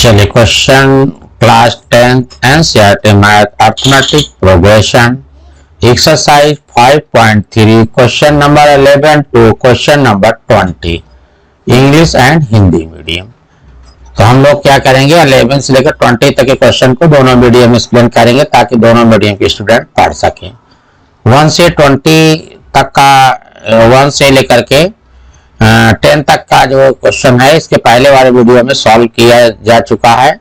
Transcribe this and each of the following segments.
चलिए question class 10th NCERT math arithmetic progression exercise 5.3 question number 11 to question number 20 English and Hindi medium. तो हम लोग क्या करेंगे 11 से लेकर 20 तक के क्वेश्चन को दोनों मीडियम में एक्सप्लेन करेंगे ताकि दोनों मीडियम के स्टूडेंट पढ़ सकें। 1 से 20 तक का 1 से लेकर के 10 तक का जो क्वेश्चन है इसके पहले वाले वीडियो में सॉल्व किया जा चुका है,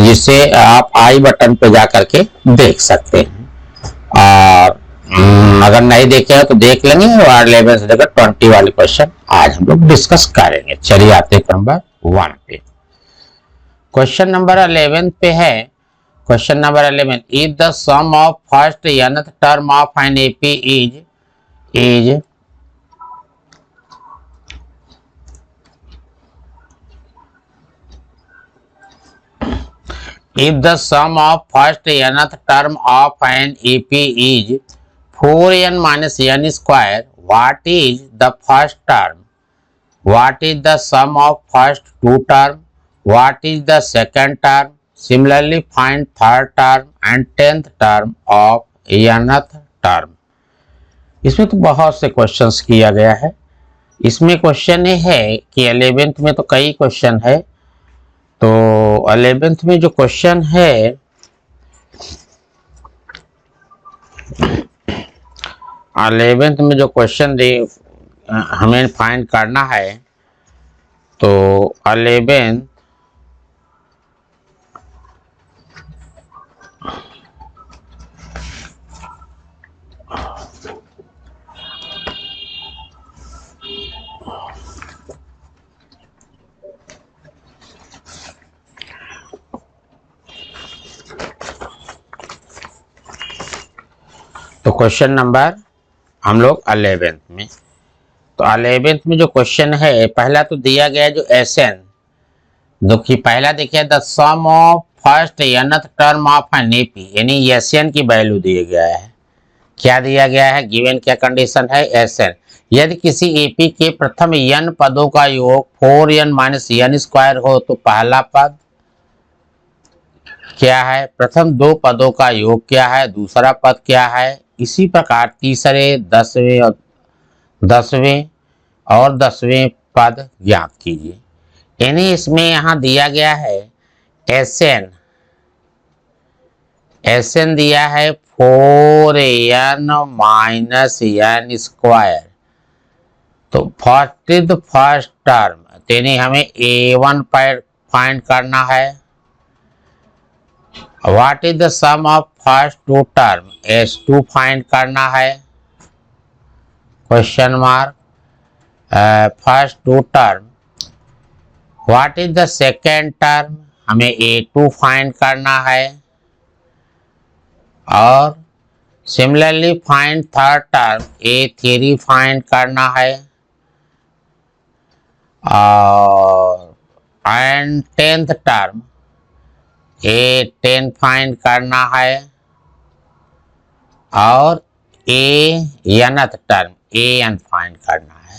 जिसे आप आई बटन पे जा करके देख सकते हैं। और अगर नहीं देखे हैं तो देख लेंगे। और 11 से लेकर 20 वाले क्वेश्चन आज हम लोग डिस्कस करेंगे। चलिए आते हैं नंबर 1 पे। क्वेश्चन नंबर 11 पे है। Question number 11 if the sum of first nth term of an AP is if the sum of first nth term of an EP is 4n minus n square, what is the first term? What is the sum of first two term? What is the second term? Similarly, find third term and 10th term of nth term. इसमें तो बहुत से questions किया गया है। इसमें question ये है कि 11th में तो कई क्वेश्चन है। तो 11th में जो क्वेश्चन है 11th में जो क्वेश्चन दे हमें फाइंड करना है। तो 11th तो क्वेश्चन नंबर हम लोग 11th में। तो 11th में जो क्वेश्चन है पहला तो दिया गया जो एसएन, जो कि पहला देखिए the sum of first nth term of an AP, यानी एसएन की वैल्यू दिया गया है। क्या दिया गया है? गिवन क्या कंडीशन है? एसएन यदि किसी एपी के प्रथम n पदों का योग 4n माइनस n स्क्वायर हो तो पहला पद क्या है? प्रथम दो पदों का योग क्या है? दूसरा पद क्या है? इसी प्रकार तीसरे 10वें और 10वें पद ज्ञात कीजिए। यानी इसमें यहाँ दिया गया है एसएन दिया है 4n माइनस n स्क्वायर। तो फर्स्ट टर्म यानी हमें A1 फाइंड करना है। What is the sum of first two term? S2 find करना है। Question mark first two term. What is the second term? हमें A2 फाइंड करना है। और similarly find third term A3 find करना है। और and 10th term A10 find करना है। और nth टर्म AN फाइंड करना है।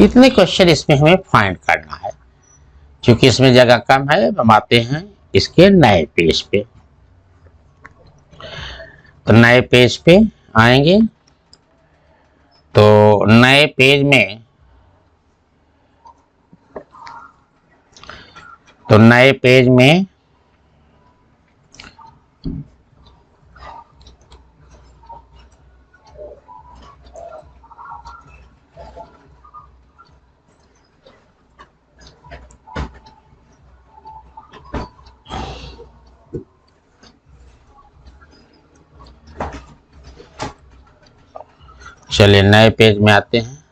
इतने क्वेश्चन इसमें हमें फाइंड करना है। क्योंकि इसमें जगह कम है, हम आते हैं इसके नए पेज पे। तो नए पेज पे आएंगे तो नए पेज में चलिए नए पेज में आते हैं।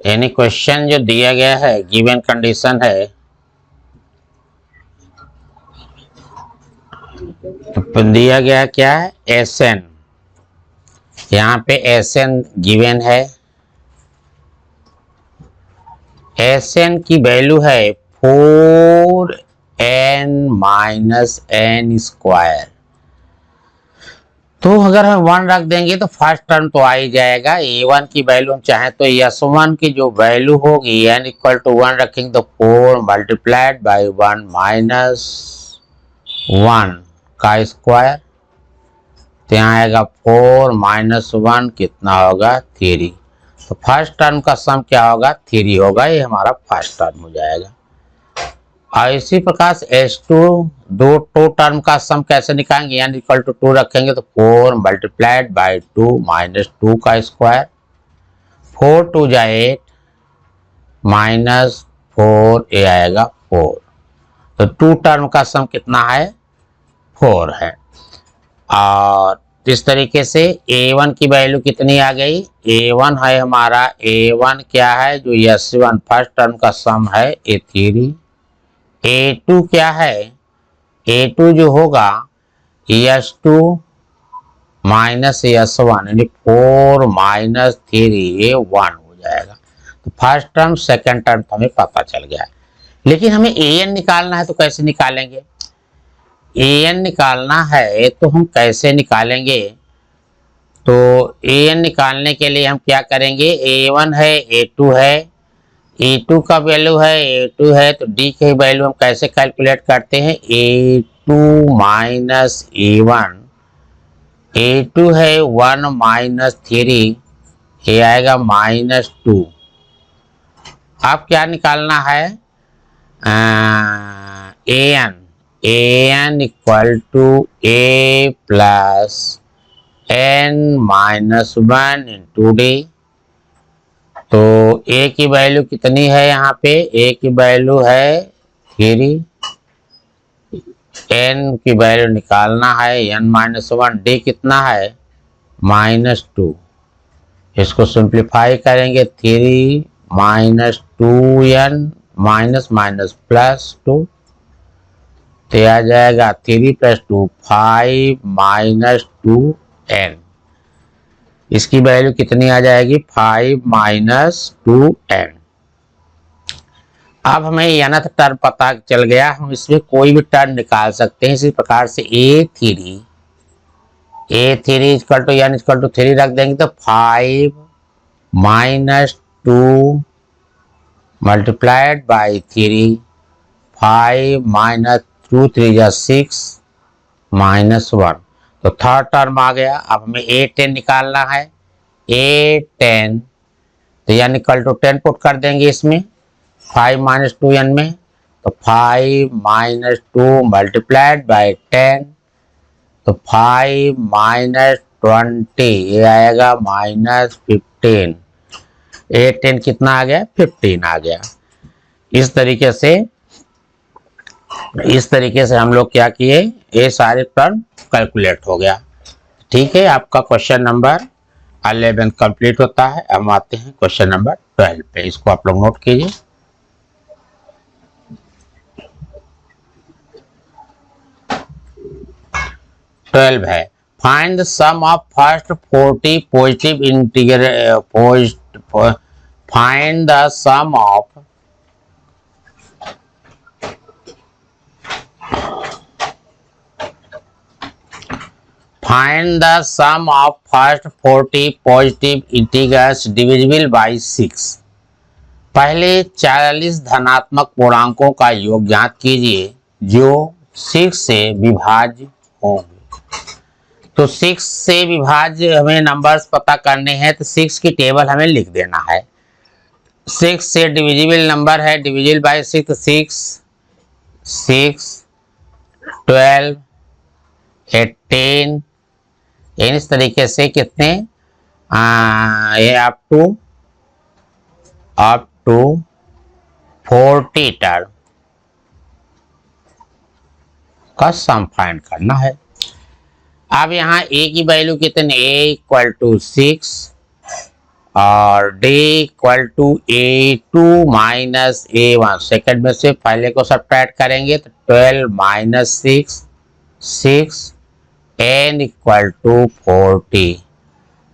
यानी क्वेश्चन जो दिया गया है गिवन कंडीशन है, तो दिया गया क्या है? एसएन। यहाँ पे एसएन गिवन है। एसएन की वैल्यू है 4n माइनस n स्क्वायर। तो अगर हम 1 रख देंगे तो फर्स्ट टर्म तो आ ही जाएगा। A1 की वैल्यू हम चाहें तो S1 की जो वैल्यू होगी n इक्वल टू 1 रखेंगे तो 4 मल्टीप्लाइड बाई 1 माइनस 1 का स्क्वायर, तो यहाँ आएगा 4 माइनस 1 कितना होगा 3। तो फर्स्ट टर्म का सम क्या होगा 3 होगा, ये हमारा फर्स्ट टर्म हो जाएगा। और इसी प्रकार से S2 टू टर्म का सम कैसे निकालेंगे, n इक्वल टू 2 रखेंगे तो 4 मल्टीप्लाइड बाई 2 माइनस 2 का स्क्वायर, 4 2 जा 8 माइनस 4 ये आएगा 4। तो 2 टर्म का सम कितना है 4 है। और इस तरीके से A1 की वैल्यू कितनी आ गई, A1 है हमारा, A1 क्या है जो S1 फर्स्ट टर्म का सम है ये 3। A2 क्या है, A2 जो होगा S2 माइनस S1 यानी 4 माइनस 3 ये 1 हो जाएगा। तो फर्स्ट टर्म सेकंड टर्म तो हमें पता चल गया है, लेकिन हमें AN निकालना है तो कैसे निकालेंगे। AN निकालना है तो हम कैसे निकालेंगे, तो AN निकालने के लिए हम क्या करेंगे, A1 है A2 है, A2 का वैल्यू है A2 है, तो D की वैल्यू हम कैसे कैलकुलेट करते हैं, A2 माइनस A1, A2 है 1 माइनस 3 ये आएगा माइनस 2। अब क्या निकालना है AN equal to A plus n minus 1 into d. तो A की वैल्यू कितनी है, यहाँ पे A की वैल्यू है 3, n की वैल्यू निकालना है n माइनस 1, डी कितना है माइनस 2। इसको सिंप्लीफाई करेंगे 3 minus 2n minus minus plus 2, तो आ जाएगा 3 प्लस 2 5 माइनस 2n। इसकी वैल्यू कितनी आ जाएगी 5 माइनस 2n। अब हमें nth टर्म पता चल गया, हम इसमें कोई भी टर्म निकाल सकते हैं। इसी प्रकार से A3 equal to n equal to 3 रख देंगे तो 5 माइनस 2 मल्टीप्लाइड बाई 3, 5 माइनस 2 3 जा 6 माइनस 1। तो थर्ड टर्म आ गया। अब हमें A10 निकालना है, A10 तो n इक्वल टू 10 पुट कर देंगे इसमें 5 माइनस 2n में, तो 5 माइनस 2 मल्टीप्लाइड बाई 10, तो 5 माइनस 20 ये आएगा माइनस 15। A10 कितना आ गया 15 आ गया। इस तरीके से हम लोग क्या किए, ये सारे टर्म कैलकुलेट हो गया। ठीक है, आपका क्वेश्चन नंबर 11 कंप्लीट होता है। हम आते हैं क्वेश्चन नंबर 12 पे, इसको आप लोग नोट कीजिए। ट्वेल्व है, find the sum of first 40 positive integer, find the sum of Find the sum of first 40 positive integers divisible by 6। पहले 40 धनात्मक पूर्णांकों का योग ज्ञात कीजिए जो 6 से विभाज्य होंगे। तो 6 से विभाज्य हमें नंबर्स पता करने हैं, तो 6 की टेबल हमें लिख देना है। 6 से डिविजिबल नंबर है, डिविजिबल बाय 6, 6 12 18, इस तरीके से कितने ये अप टू 40 टर्म का सम फाइंड करना है। अब यहाँ A की वैल्यू कितनी, A इक्वल टू 6 और D equal to A2 minus A1। Second में से पहले को सब्ट्रैक्ट करेंगे तो 12 माइनस 6 n इक्वल टू 40।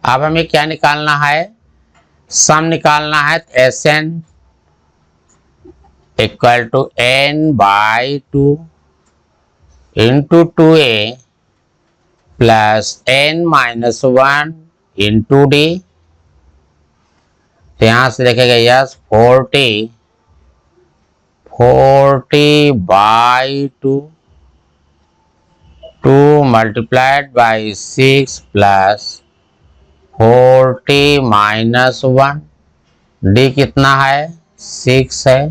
अब हमें क्या निकालना है, सम निकालना है। तो Sn equal to n by 2 into 2a plus n-1 into d, तो यहां से देखेगा S 40 by 2 multiplied by 6 plus 40-1, d कितना है 6 है,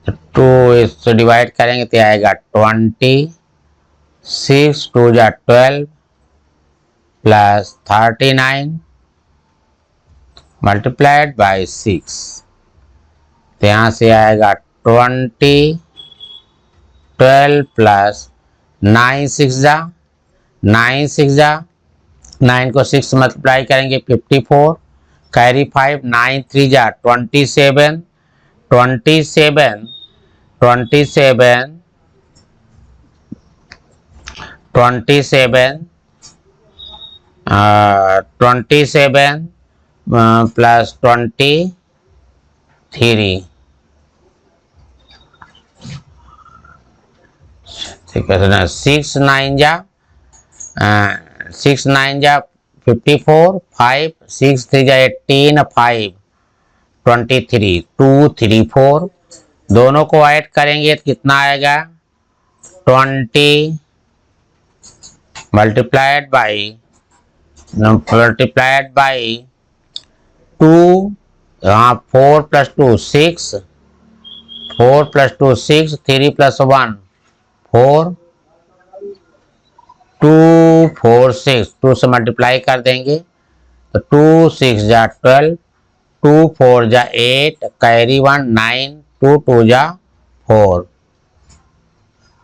तो 2 इससे डिवाइड करेंगे तो आएगा 20, 6 2 जा 12 प्लस 39 मल्टीप्लाइड बाई 6, तो यहाँ से आएगा 20, 12 प्लस 9 6 जा 9 को 6 मल्टीप्लाई करेंगे 54, कैरी 5, 9 3 जा 27, 27 27 27 27 प्लस 23, ठीक है ना, 6 9 जा 54, 5 6 3 जा 18, 5 23, 2 3 4, दोनों को ऐड करेंगे तो कितना आएगा 20 मल्टीप्लाइड बाई 2, यहाँ 4 प्लस 2 6, 4 प्लस 2 6, 3 प्लस 1 4, 2 4 6, 2 से मल्टीप्लाई कर देंगे तो 2 6 जा 12, 2 4 जा 8, कैरी 1 9, 2 2 जा 4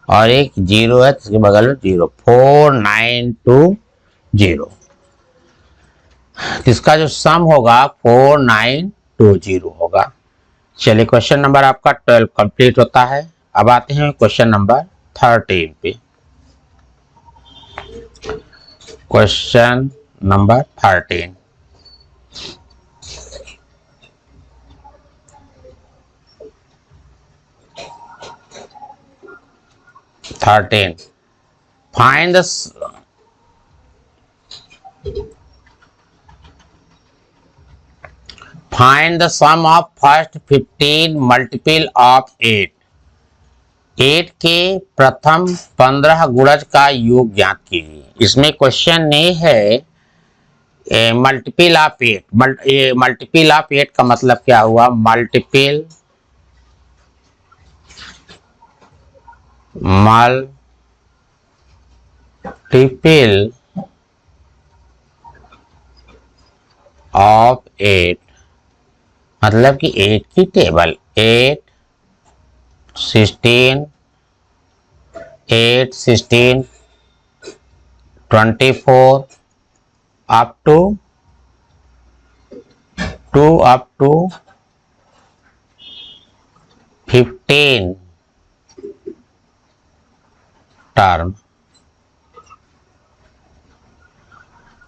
और एक 0 है तो इसके बगल में 0, 4920, इसका जो सम होगा 4920 होगा। चलिए क्वेश्चन नंबर आपका 12 कंप्लीट होता है। अब आते हैं क्वेश्चन नंबर 13 पे। Question number 13, find the sum of first 15 multiple of 8 के प्रथम 15 गुणज का योग ज्ञात कीजिए। इसमें क्वेश्चन नहीं है मल्टीपल ऑफ 8, मल्टीपल ऑफ 8 का मतलब क्या हुआ, मल्टीपल ऑफ 8 मतलब कि 8 की टेबल 8 16 24 अप टू 15 टर्म।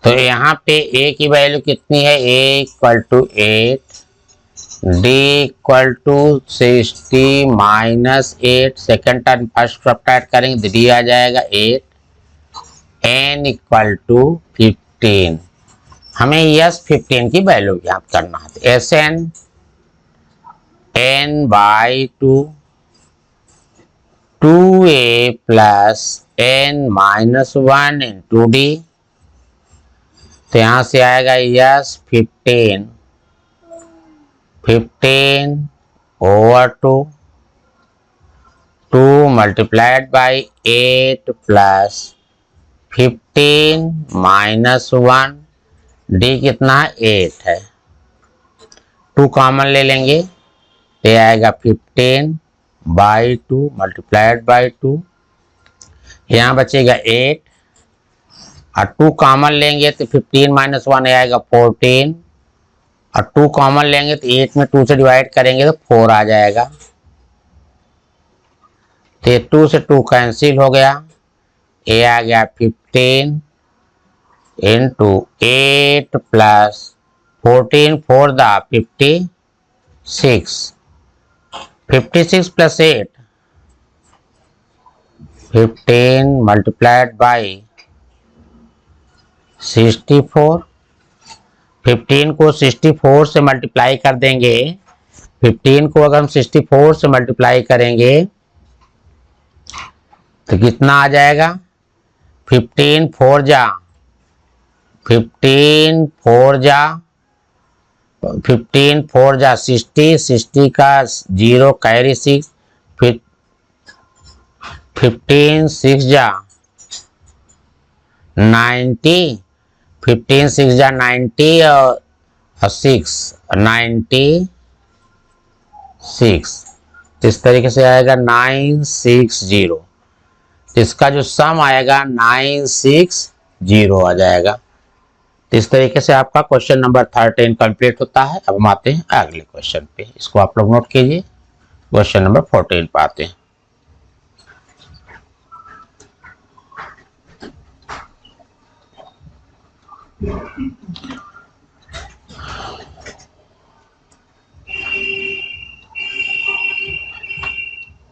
तो यहाँ पे a की वैल्यू कितनी है, a equal to 8, d equal to 60 minus 8, second term first subtract करेंगे तो d आ जाएगा 8, n इक्वल टू 15, हमें यस 15 की वैल्यू ज्ञात करना है। S N n by 2a plus n-1 into d, तो यहाँ से आएगा S 15 over 2 multiplied by 8 plus 15-1, d कितना है 8 है, 2 कॉमन ले लेंगे तो आएगा 15 बाई 2 मल्टीप्लाइड बाई 2, यहाँ बचेगा 8 और 2 कॉमन लेंगे तो 15-1 आएगा 14 और 2 कॉमन लेंगे तो 8 में 2 से डिवाइड करेंगे तो 4 आ जाएगा, तो 2 से 2 कैंसिल हो गया, ए आ गया 15 इंटू 8 प्लस 14 4 दा 56 प्लस 8 15 मल्टीप्लाइड बाई 64, 15 को 64 से मल्टीप्लाई कर देंगे। 15 को अगर हम 64 से मल्टीप्लाई करेंगे तो कितना आ जाएगा? 15 4 जा 15 4 जा 15 4 जा 60, 60 का 0 कैरी 6, फिर 15 6 जा 90, 15 6 जा 90 और 6 96। इस तरीके से आएगा 960। इसका जो सम आएगा 960 आ जाएगा। तो इस तरीके से आपका क्वेश्चन नंबर 13 कंप्लीट होता है। अब हम आते हैं अगले क्वेश्चन पे, इसको आप लोग नोट कीजिए। क्वेश्चन नंबर 14 पे आते हैं।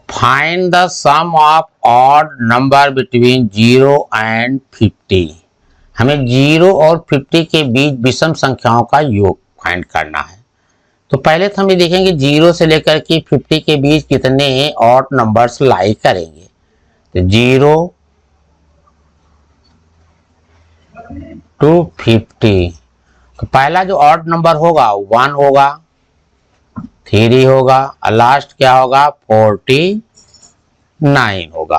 Find the sum of odd number between 0 and 50। हमें 0 और 50 के बीच विषम संख्याओं का योग फाइंड करना है। तो पहले तो हम ये देखेंगे 0 से लेकर के 50 के बीच कितने ऑड नंबर्स लाई करेंगे। तो 0 to 50, तो पहला जो ऑड नंबर होगा 1 होगा, 3 होगा और लास्ट क्या होगा 49 होगा।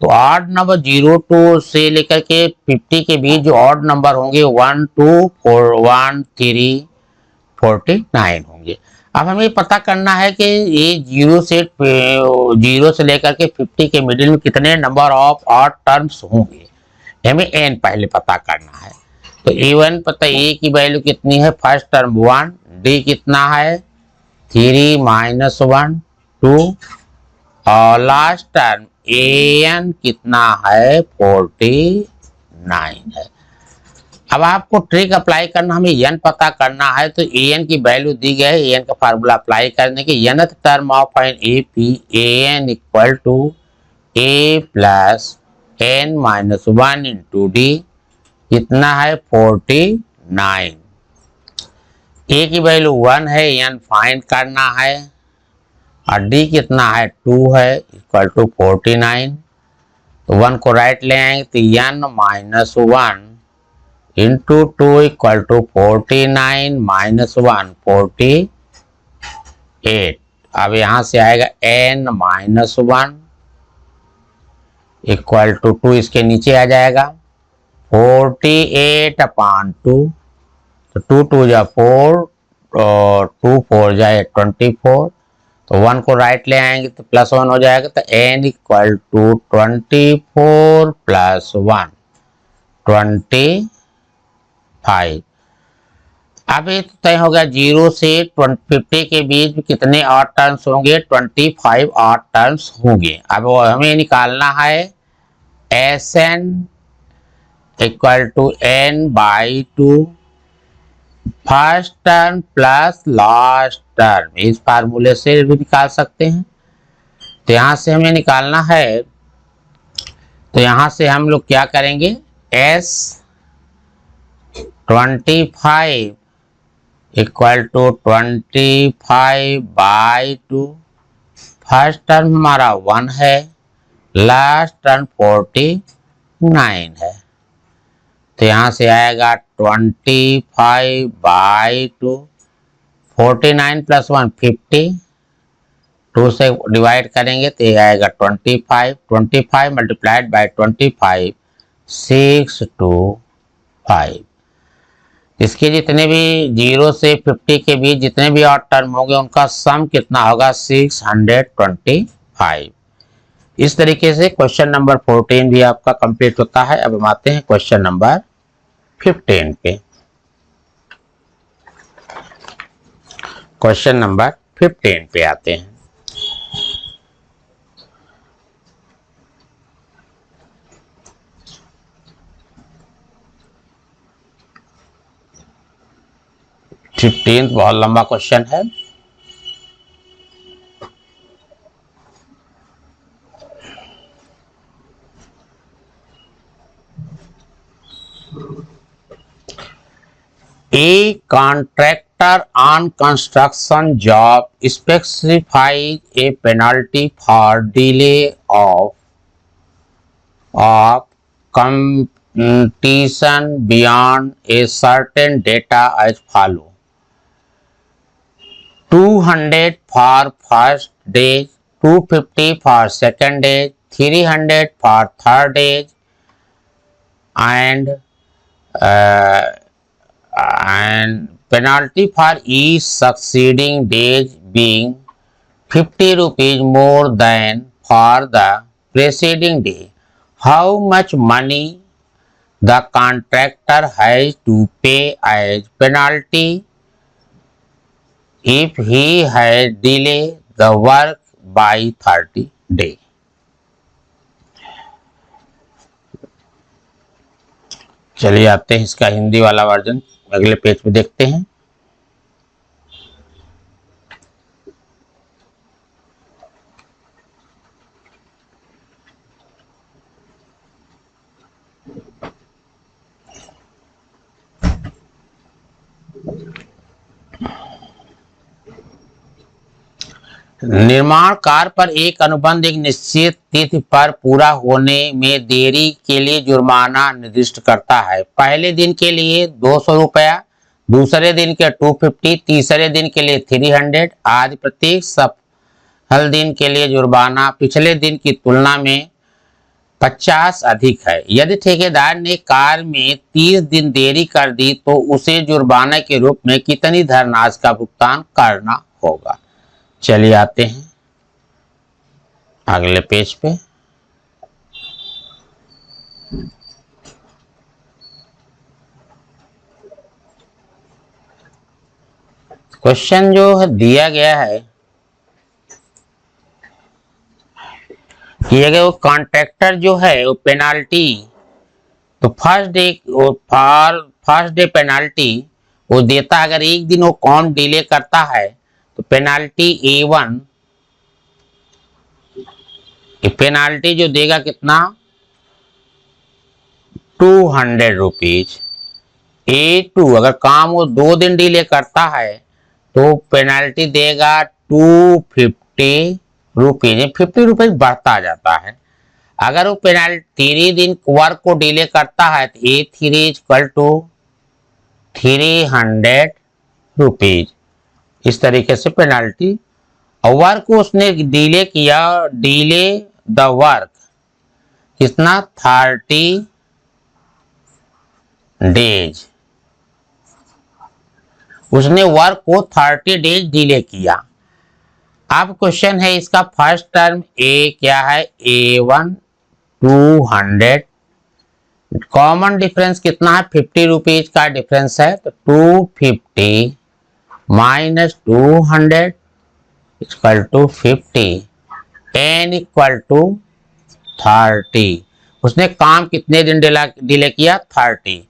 तो ऑड नंबर 0 टू से लेकर के 50 के बीच जो ऑड नंबर होंगे 1 2 4 1 3 49 होंगे। अब हमें पता करना है कि ये 0 से लेकर के 50 के मिडिल में कितने नंबर ऑफ ऑड टर्म्स होंगे। हमें n पहले पता करना है। तो a1 पता a की वैल्यू कितनी है, फर्स्ट टर्म 1, d कितना है 3 माइनस 1 2 और लास्ट टर्म an कितना है 49 है। अब आपको ट्रिक अप्लाई करना, हमें n पता करना है। तो an की वैल्यू दी गई है, an का फार्मूला अप्लाई करने के nth term of an AP an equal to a plus n minus 1 into d कितना है 49। a की वैल्यू 1 है, n फाइंड करना है और d कितना है 2 है इक्वल टू 49। तो 1 को राइट ले आएंगे तो n minus 1 into 2 equal to 49 minus 1 48। अब यहां से आएगा n माइनस 1 इक्वल टू 2, इसके नीचे आ जाएगा 48 अपान 2। तो 2 2 जा 4 और 2 4 जाए 24। तो 1 को राइट ले आएंगे तो प्लस 1 हो जाएगा। तो n इक्वल टू 24 प्लस 1 25। अब ये तय हो गया 0 से 50 के बीच में कितने ऑड टर्म्स होंगे, 25 ऑड टर्म्स होंगे। अब हमें निकालना है Sn equal to n by 2 first term plus last term. इस फार्मूले से भी निकाल सकते हैं। तो यहां से हमें निकालना है, तो यहां से हम लोग क्या करेंगे S 25 equal to 25 by 2। First term हमारा 1 है, लास्ट टर्म 49 है। तो यहां से आएगा 25 बाई 2, 49 प्लस 1 50, 2 से डिवाइड करेंगे तो ये आएगा 25, 25 मल्टीप्लाइड बाई 25 625। इसके जितने भी 0 से 50 के बीच जितने भी ऑड टर्म होंगे उनका सम कितना होगा 625। इस तरीके से क्वेश्चन नंबर 14 भी आपका कंप्लीट होता है। अब हम आते हैं क्वेश्चन नंबर 15 पे। क्वेश्चन नंबर 15 पे आते हैं। फिफ्टीन बहुत लंबा क्वेश्चन है। A contractor on construction job specifies a penalty for delay of completion beyond a certain data as follow: 200 for first day, 250 for second day, 300 for third day, and penalty for each succeeding days being 50 rupees more than for the preceding day. How much money the contractor has to pay as penalty if he has delayed the work by 30 days? चलिए आते हैं इसका हिंदी वाला version, अगले page पे देखते हैं। निर्माण कार्य पर एक अनुबंध एक निश्चित तिथि पर पूरा होने में देरी के लिए जुर्माना निर्दिष्ट करता है। पहले दिन के लिए 200 रुपया, दूसरे दिन के 250, तीसरे दिन के लिए 300 आदि। प्रत्येक सफल दिन के लिए जुर्माना पिछले दिन की तुलना में 50 अधिक है। यदि ठेकेदार ने कार्य में 30 दिन देरी कर दी तो उसे जुर्माने के रूप में कितनी धनराशि का भुगतान करना होगा? चलिए आते हैं अगले पेज पे। क्वेश्चन जो है दिया गया है कि अगर वो कॉन्ट्रैक्टर जो है वो पेनाल्टी, तो फर्स्ट डे पेनाल्टी वो देता, अगर एक दिन वो काम डिले करता है तो पेनाल्टी A1, पेनाल्टी जो देगा कितना 200 रुपीज। A2 अगर काम वो 2 दिन डिले करता है तो पेनाल्टी देगा 250 रुपीज। 50 रुपीज बढ़ता जाता है। अगर वो पेनाल्टी 3 दिन वर्क को डिले करता है तो A3 इक्वल टू 300 रुपीज। इस तरीके से पेनाल्टी, और वर्क को उसने डिले किया, डिले द वर्क कितना 30 डेज, उसने वर्क को 30 डेज डिले किया। अब क्वेश्चन है इसका फर्स्ट टर्म ए क्या है, A1 200, कॉमन डिफरेंस कितना है 50 रुपीज का डिफरेंस है, तो 250 minus 200 equal to 50, n equal to 30। उसने काम कितने दिन डिले किया 30।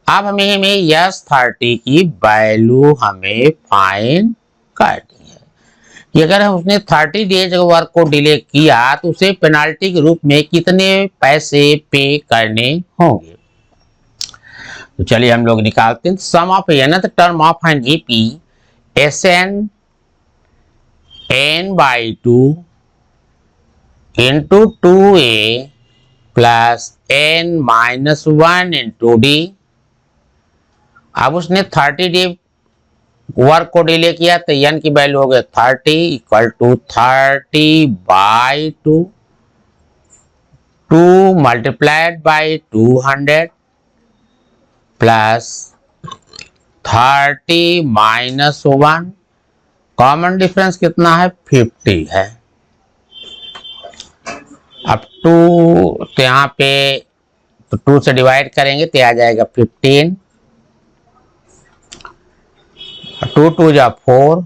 अब हमें यस 30 की वैल्यू हमें फाइंड करनी है कि अगर उसने 30 डेज वर्क को डिले किया तो उसे पेनाल्टी के रूप में कितने पैसे पे करने होंगे। तो चलिए हम लोग निकालते हैं। Sum of nth term of an GP Sn n by 2 into 2a plus n minus 1 into d। अब उसने 30 डे वर्क को डिले किया तो n की वैल्यू हो गई 30 equal to 30 by 2, 2 multiplied by 200 plus 30 minus 1, common difference कितना है 50 है। अब 2 तो यहाँ पे तो 2 से डिवाइड करेंगे तो आ जाएगा 15, 2 2 जा 4,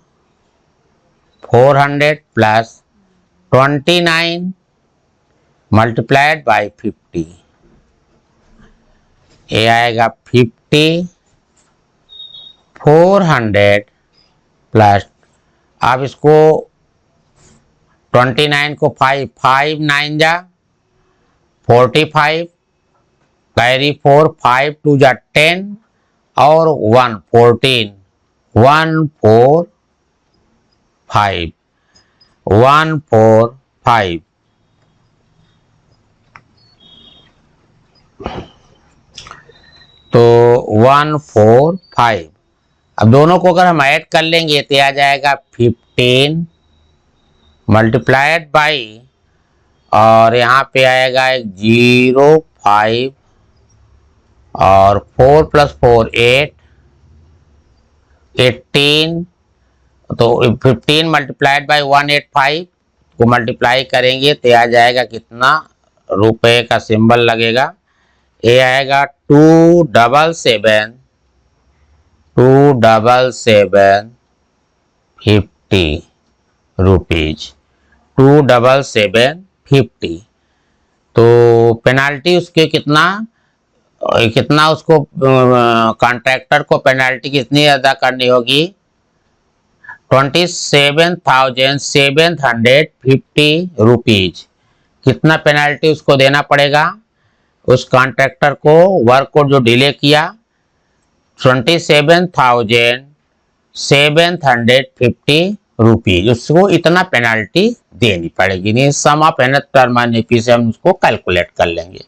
400 प्लस 29 मल्टीप्लाइड बाई 50, ये आएगा 50, 400 प्लस, अब इसको 29 को 5 9 जा 45, कैरी 4, 5 2 जा 10, और 1 14 1 4 5 1 4 5। तो 1 4 5। अब दोनों को अगर हम ऐड कर लेंगे तो आ जाएगा 15 मल्टीप्लाइड बाई, और यहाँ पे आएगा एक 0 5 और 4 + 4 8 18। तो 15 मल्टीप्लाइड बाई 185 को मल्टीप्लाई करेंगे तो आ जाएगा कितना रुपए का सिंबल लगेगा। ये आएगा 277 50 रुपीज 27750। तो पेनाल्टी उसके कितना कितना उसको कॉन्ट्रैक्टर को पेनाल्टी कितनी अदा करनी होगी? 27,750 रुपीज। कितना पेनाल्टी उसको देना पड़ेगा उस कॉन्ट्रैक्टर को, वर्क को जो डिले किया? 27,750 रुपीज, उसको इतना पेनाल्टी देनी पड़ेगी। नहीं, sum of nth term and फी से हम उसको कैलकुलेट कर लेंगे।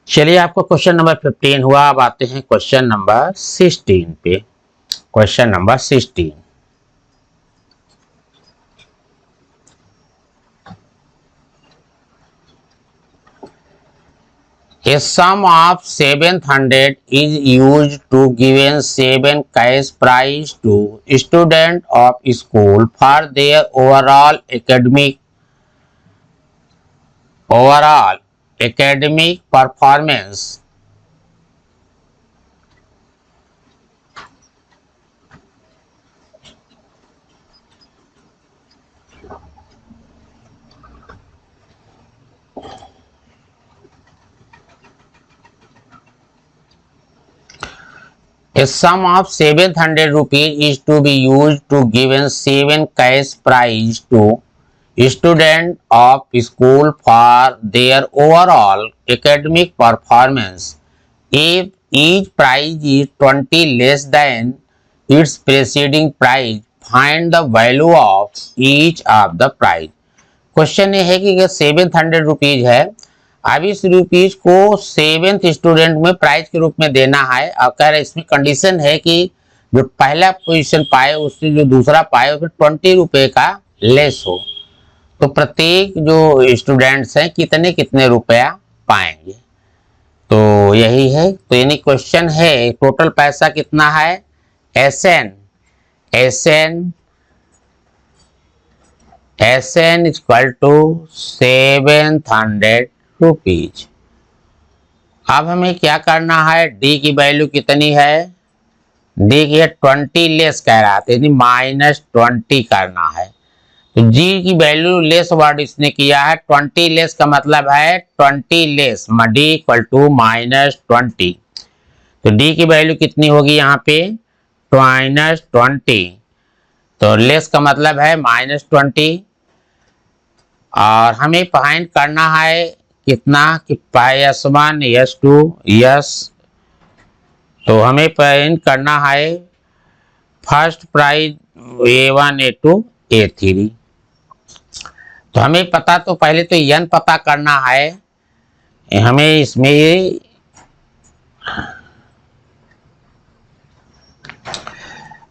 चलिए, आपको क्वेश्चन नंबर 15 हुआ। अब आते हैं क्वेश्चन नंबर 16 पे। Question number 16, a sum of 700 is used to given 7 cash prize to student of school for their overall academic performance. A sum of 700 rupees is to be used to given 7 cash prize to student of school for their overall academic performance. If each prize is 20 less than its preceding prize, find the value of each of the prize. Question ये है कि 700 rupees है। अब इस rupees को 7th student में prize के रूप में देना है। और कह रहे इसमें कंडीशन है कि जो पहला पोजीशन पाए उससे जो दूसरा पाए उसमें 20 रुपए का लेस हो। तो प्रत्येक जो स्टूडेंट्स हैं कितने कितने रुपया पाएंगे, तो यही है। तो यानी क्वेश्चन है टोटल पैसा कितना है? SN equal to 700 rupees. अब हमें क्या करना है? डी की वैल्यू कितनी है? डी की है 20 लेस कह रहा था, यानी -20 करना है। तो जी की वैल्यू लेस वर्ड इसने किया है। 20 लेस का मतलब है 20 लेस, डी इक्वल टू -20। तो डी की वैल्यू कितनी होगी यहाँ पे? -20। तो लेस का मतलब है -20। और हमें फाइंड करना है कितना कि S1 S2 यस। तो हमें फाइंड करना है first prize A1 A2 A3। तो हमें पता, तो पहले तो n पता करना है हमें। इसमें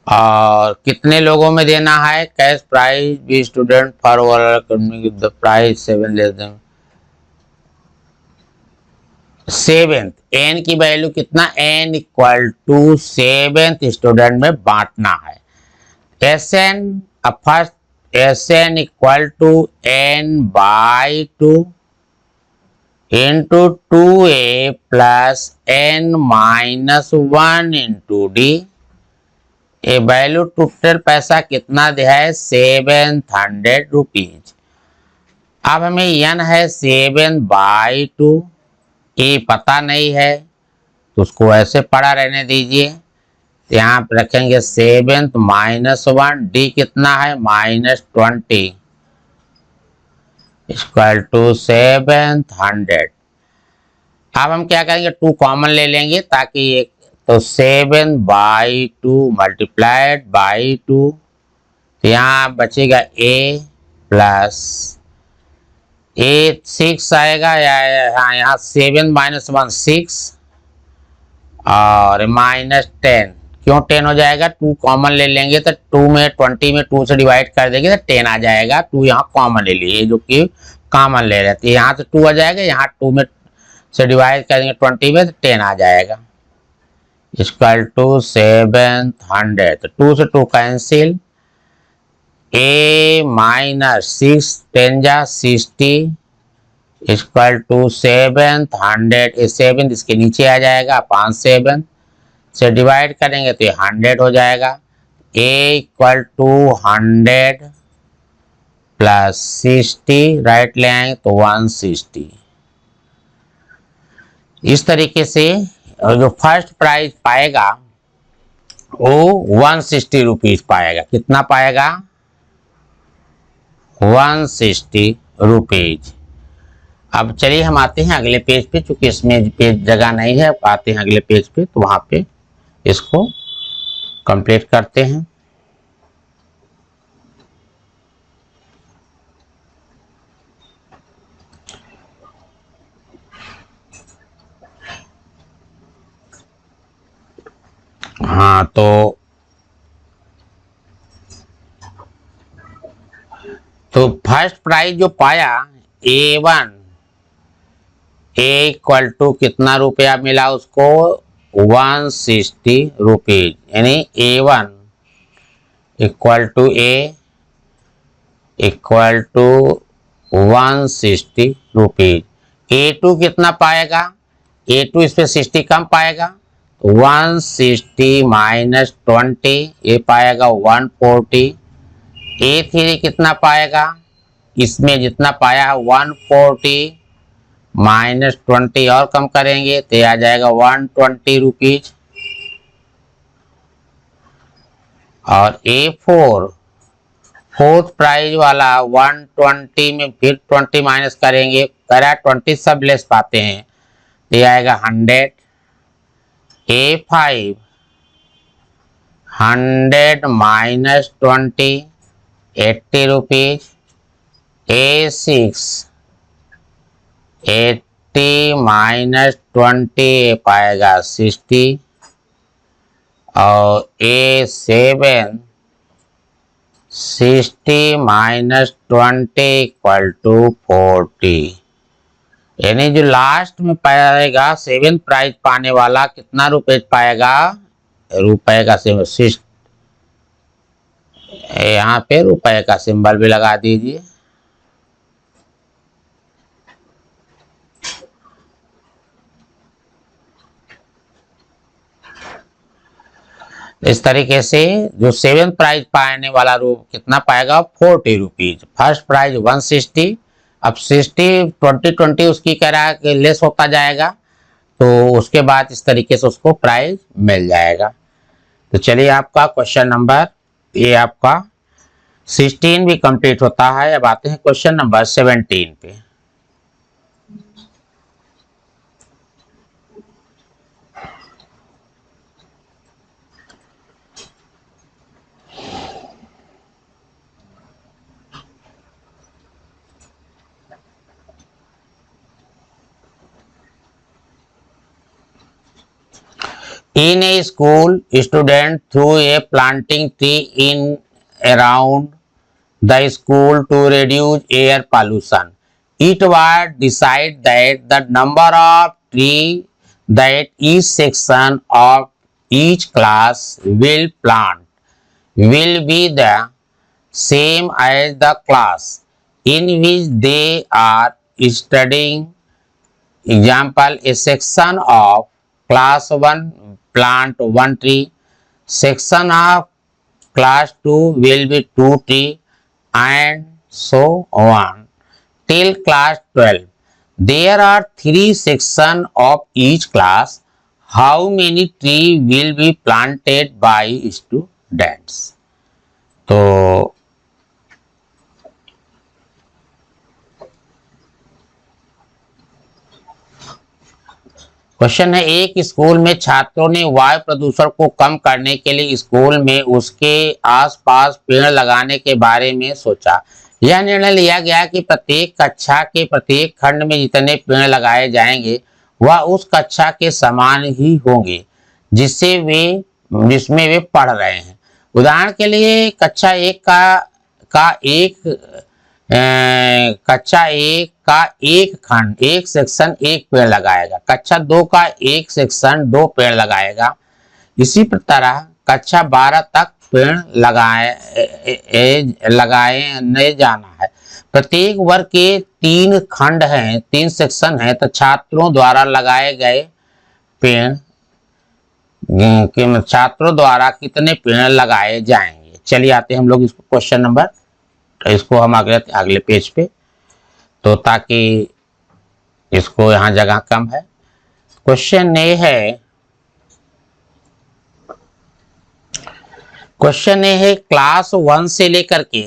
और कितने लोगों में देना है? Cash prize be student for overall the prize 7 less than 7th। N की वैल्यू कितना? n equal to 7th student में बांटना है। SN first SN equal to n/2 into 2a plus n-1 into d. ये वैल्यू टोटल पैसा कितना दिया है? 700 रुपीज। अब हमें n है 7/2, ये पता नहीं है तो उसको ऐसे पड़ा रहने दीजिए। यहाँ पे रखेंगे 7th -1, डी कितना है? -20 इक्वल टू 700। अब हम क्या करेंगे? 2 कॉमन ले लेंगे ताकि एक तो 7/2 मल्टीप्लाइड बाई 2, तो यहाँ बचेगा a प्लस ए 6 आएगा, या हाँ यहाँ 7 माइनस 1 6 और माइनस 10। क्यों 10 हो जाएगा? 2 कॉमन ले लेंगे तो 2 में 20 में 2 से डिवाइड कर देंगे तो 10 आ जाएगा। 2 यहाँ कॉमन ले लिए, जो कि कॉमन ले रहे थे, यहाँ से 2 आ जाएगा, यहाँ 2 में से डिवाइड करेंगे 20 में तो 10 आ जाएगा। इक्वल टू 700, तो 2 से 2 कैंसिल, a माइनस 6 10 जा 60 इक्वल टू 700, 7 इसके नीचे आ जाएगा, 5 7 से डिवाइड करेंगे तो ये 100 हो जाएगा। a equal to 100 plus 60 right ले आएंगे तो 160। इस तरीके से जो फर्स्ट प्राइज पाएगा वो 160 रुपीज पाएगा। कितना पाएगा? 160 रुपीज। अब चलिए हम आते हैं अगले पेज पे, चूंकि इसमें पेज जगह नहीं है, आते हैं अगले पेज पे, तो वहां पे इसको कंप्लीट करते हैं। हाँ तो फर्स्ट प्राइज जो पाया A1, ए इक्वल टू कितना रुपया मिला उसको? 160 रुपीज, यानी A1 equal to A equal to 160 rupees. A2 कितना पाएगा? A2 इस पे 60 कम पाएगा, 160 माइनस 20, ये पाएगा 140। A3 कितना पाएगा? इसमें जितना पाया 140 माइनस 20 और कम करेंगे तो आ जाएगा 120 रुपीज। और A4 फोर्थ प्राइज वाला 120 में फिर 20 माइनस करेंगे, करा 20 सब लेस पाते हैं तो आएगा 100। A5 100 minus 20 80 rupees. A6 80 minus 20 पाएगा 60। और A7 60 माइनस 20 इक्वल टू 40। यानी जो लास्ट में पाएगा 7th प्राइज पाने वाला कितना रुपए पाएगा? रुपए का सिंबल, यहाँ पे रुपए का सिंबल भी लगा दीजिए। इस तरीके से जो 7th प्राइज पाने वाला कितना पाएगा? 40 रुपीज। फर्स्ट प्राइज 160, अब 60 20 20 उसकी कह रहा है लेस होता जाएगा, तो उसके बाद इस तरीके से उसको प्राइज मिल जाएगा। तो चलिए आपका क्वेश्चन नंबर ये आपका 16 भी कंप्लीट होता है। अब आते हैं क्वेश्चन नंबर 17 पे। In a school, student threw a planting tree in around the school to reduce air pollution. It was decided that the number of trees that each section of each class will plant will be the same as the class in which they are studying. Example, a section of class 1 plant 1 tree, section of class 2 will be 2 tree, and so on till class 12. There are 3 sections of each class. How many trees will be planted by students? तो question है, एक school में छात्रों ने वायु प्रदूषण को कम करने के लिए स्कूल में उसके आसपास पेड़ लगाने के बारे में सोचा। यह निर्णय लिया गया कि प्रत्येक कक्षा के प्रत्येक खंड में जितने पेड़ लगाए जाएंगे वह उस कक्षा के समान ही होंगे जिसमें वे पढ़ रहे हैं। उदाहरण के लिए कक्षा एक का एक कक्षा एक का एक खंड एक सेक्शन एक पेड़ लगाएगा, कक्षा दो का एक सेक्शन दो पेड़ लगाएगा। इसी तरह कक्षा 12 तक पेड़ लगाए जाना है। प्रत्येक वर्ग के 3 खंड हैं, 3 सेक्शन हैं, तो छात्रों द्वारा लगाए गए पेड़ छात्रों द्वारा कितने पेड़ लगाए जाएंगे। चलिए आते हैं हम लोग इसको क्वेश्चन नंबर, इसको हम अगले पेज पे, तो ताकि इसको यहाँ जगह कम है। क्वेश्चन ए है, क्लास 1 से लेकर के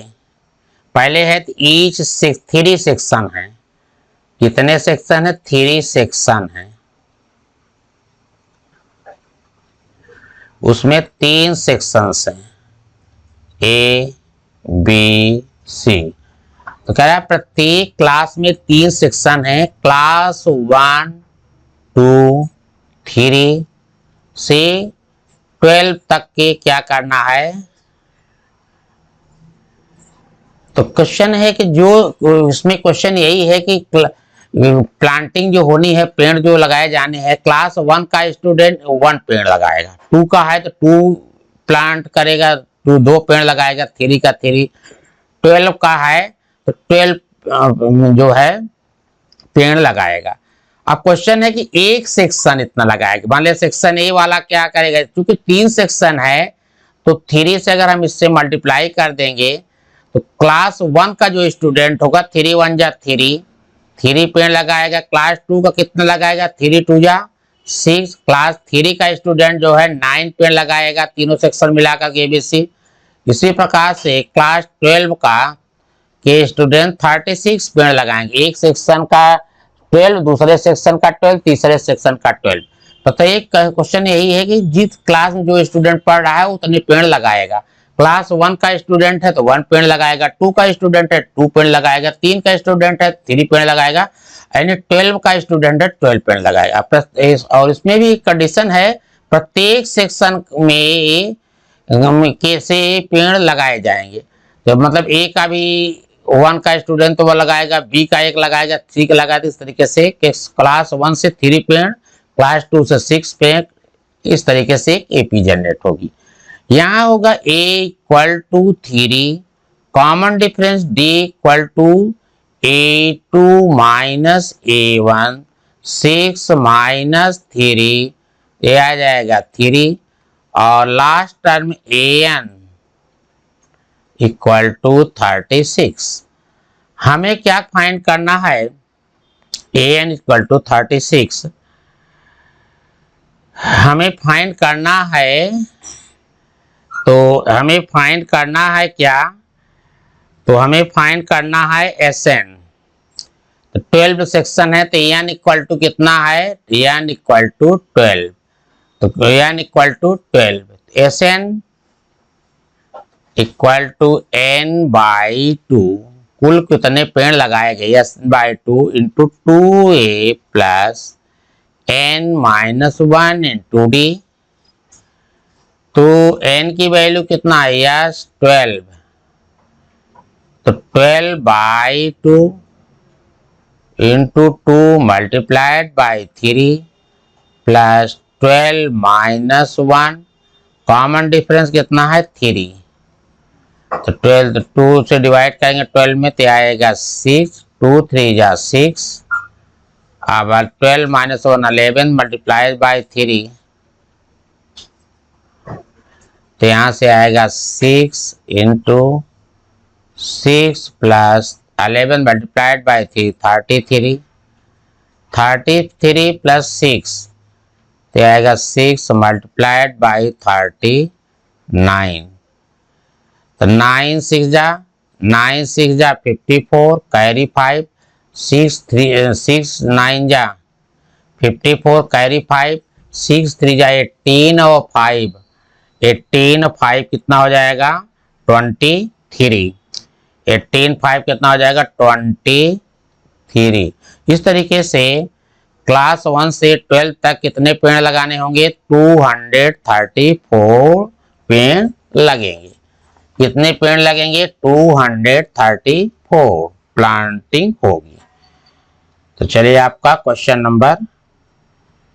पहले है ईच 3 सेक्शन है। कितने सेक्शन है? 3 सेक्शन है। उसमें 3 सेक्शंस हैं, ए बी सी। तो कह रहा है प्रत्येक क्लास में 3 सेक्शन है। क्लास 1 2 3 से 12 तक के क्या करना है। तो क्वेश्चन है कि जो इसमें क्वेश्चन यही है कि प्लांटिंग जो होनी है, पेड़ जो लगाए जाने हैं, क्लास 1 का स्टूडेंट 1 पेड़ लगाएगा, 2 का है तो 2 प्लांट करेगा, 2 पेड़ लगाएगा, 3 का 3, 12 का है तो 12 जो है पेड़ लगाएगा। अब क्वेश्चन है कि एक सेक्शन इतना लगाएगा। मान लिया सेक्शन ए वाला क्या करेगा, क्योंकि 3 सेक्शन है तो 3 से अगर हम इससे मल्टीप्लाई कर देंगे तो क्लास 1 का जो स्टूडेंट होगा 3 1 जा 3 पेड़ लगाएगा। क्लास 2 का कितना लगाएगा, 3 2 जा 6। क्लास 3 का स्टूडेंट जो है 9 पेड़ लगाएगा, तीनों सेक्शन मिलाकर एबीसी। इसी प्रकार से क्लास 12 का के स्टूडेंट 36 पेड़ लगाएंगे। एक सेक्शन का 12, दूसरे सेक्शन का 12, तीसरे सेक्शन का 12। तो एक क्वेश्चन यही है कि जिस क्लास में जो स्टूडेंट पढ़ रहा है उतने पेड़ लगाएगा। क्लास 1 का स्टूडेंट है तो 1 पेड़ लगाएगा, 2 का स्टूडेंट है 2 पेड़ लगाएगा, 3 का स्टूडेंट है 3 पेड़ लगाएगा, यानी 12 का स्टूडेंट है 12 पेड़ लगाएगा। और इसमें भी कंडीशन है, प्रत्येक सेक्शन में कैसे पेड़ लगाए जाएंगे। तो मतलब ए का भी 1 का स्टूडेंट तो वो लगाएगा, बी का 1 लगाएगा, 3 का लगाएगा। इस तरीके से क्लास 1 से 3 पेड़, क्लास 2 से 6 पेड़, इस तरीके से एपी जनरेट होगी। यहाँ होगा a = 3, common difference d = a2 - a1, 6 - 3, ये आ जाएगा 3, और लास्ट टर्म an = 36। हमें क्या फाइंड करना है, an = 36 हमें फाइंड करना है। तो हमें फाइंड करना है क्या, तो हमें फाइंड करना है Sn। तो 12 सेक्शन है तो n = कितना है, n = 12। तो n = 12, Sn = n/2। कुल कितने पेड़ लगाए गए, S/2 × 2a + n - 1 × d। तो n की वैल्यू कितना है, यस 12। तो 12/2 × 2 × 3 + 12 - 1, कॉमन डिफरेंस कितना है 3। तो 12 2 से डिवाइड करेंगे 12 में तो आएगा 6, 2 3 जा 6। अब 12 - 1 11 × 3, तो यहाँ से आएगा 6 × 6 + 11 × 3 33, 33 + 6 तो आएगा 6 × 39। तो 9 6 जा 54, कैरी 5, 6 9 जा 54 कैरी 5, 6 3 जा 18 और 5, 18 5 कितना हो जाएगा 23, 18 5 कितना हो जाएगा 23। इस तरीके से क्लास 1 से 12 तक कितने पेड़ लगाने होंगे 234 पेड़ लगेंगे। कितने पेड़ लगेंगे 234 प्लांटिंग होगी। तो चलिए आपका क्वेश्चन नंबर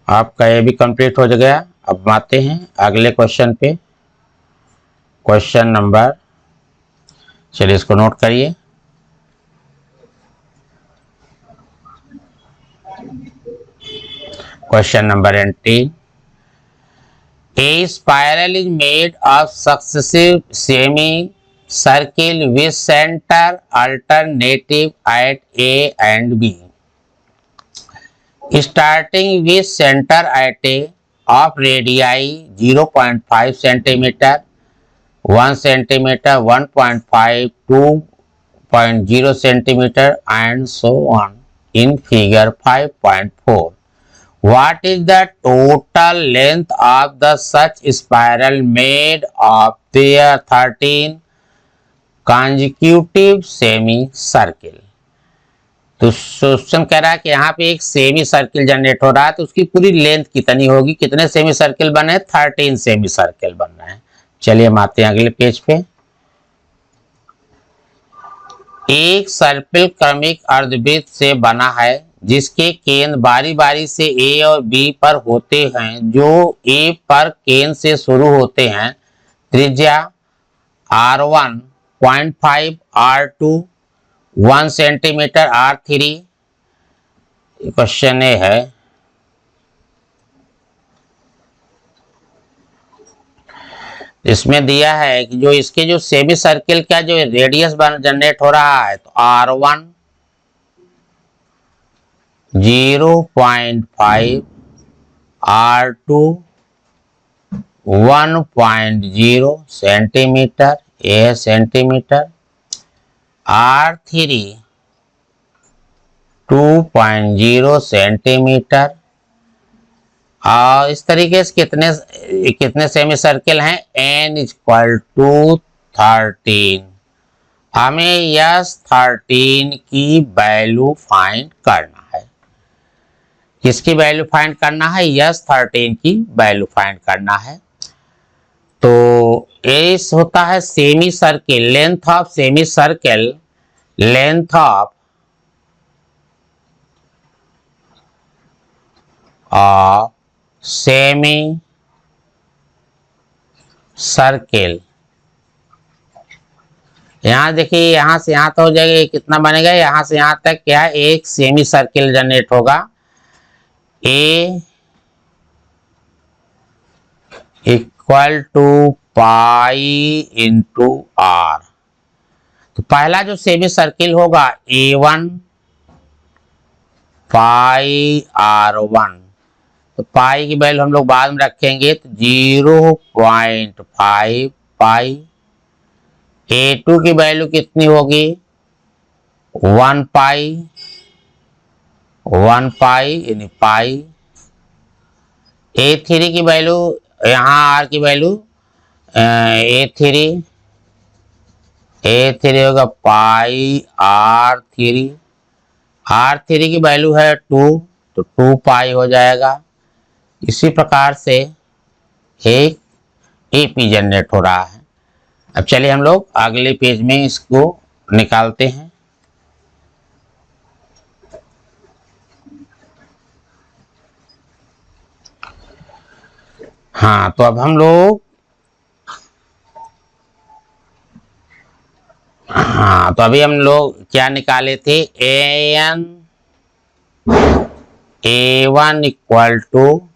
आपका ये भी कंप्लीट हो गया। अब आते हैं अगले क्वेश्चन पे। क्वेश्चन नंबर, चलिए इसको नोट करिए। Question number 18, a spiral is made of successive semi-circle with center alternative at A and B. Starting with center at A of radii 0.5 centimeter, 1 centimeter, 1.5, 2.0 centimeter, and so on in figure 5.4. What is the total length of the such spiral made of their 13 consecutive semicircle? तो question कह रहा है कि यहाँ पे एक semi circle generate हो रहा है, तो उसकी पूरी लेंथ कितनी होगी, कितने सेमी सर्किल बने हैं 13 सेमी सर्किल बन रहे हैं। चलिए हम आते हैं अगले पेज पे। एक सर्पिल क्रमिक अर्धवृत्त से बना है जिसके केंद्र बारी बारी से ए और बी पर होते हैं, जो ए पर केंद्र से शुरू होते हैं। त्रिज्या R1 0.5, R2 1 centimetre, R3। Question ए है, इसमें दिया है कि जो इसके जो सेमी सर्किल का जो रेडियस जनरेट हो रहा है, तो R1 0.5, R2 1.0 सेंटीमीटर, ये सेंटीमीटर, R3 2.0 सेंटीमीटर। और इस तरीके से कितने सेमी सर्किल हैं n = 13। हमें यस 13 की वैल्यू फाइंड करना है। किसकी वैल्यू फाइंड करना है, यस 13 की वैल्यू फाइंड करना है। तो एस होता है semi circle, length of semi circle, length of semi circle. यहां देखिए, यहां से यहां तक हो जाएगा, कितना बनेगा, यहां से यहां तक क्या है, एक सेमी सर्किल जनरेट होगा। A equal to pi into r. तो पहला जो सेमी सर्किल होगा A1 पाई R1, तो पाई की वैल्यू हम लोग बाद में रखेंगे, तो 0.5 पाई। A2 की वैल्यू कितनी होगी 1 पाई, 1 पाई यानी पाई। A3 की वैल्यू, यहाँ R की वैल्यू A3 होगा पाई R3। R3 की वैल्यू है 2, तो 2 पाई हो जाएगा। इसी प्रकार से एक AP जनरेट हो रहा है। अब चलिए हम लोग अगले पेज में इसको निकालते हैं। हाँ, तो अब हम लोग तो अभी हम लोग क्या निकाले थे, A1 equal to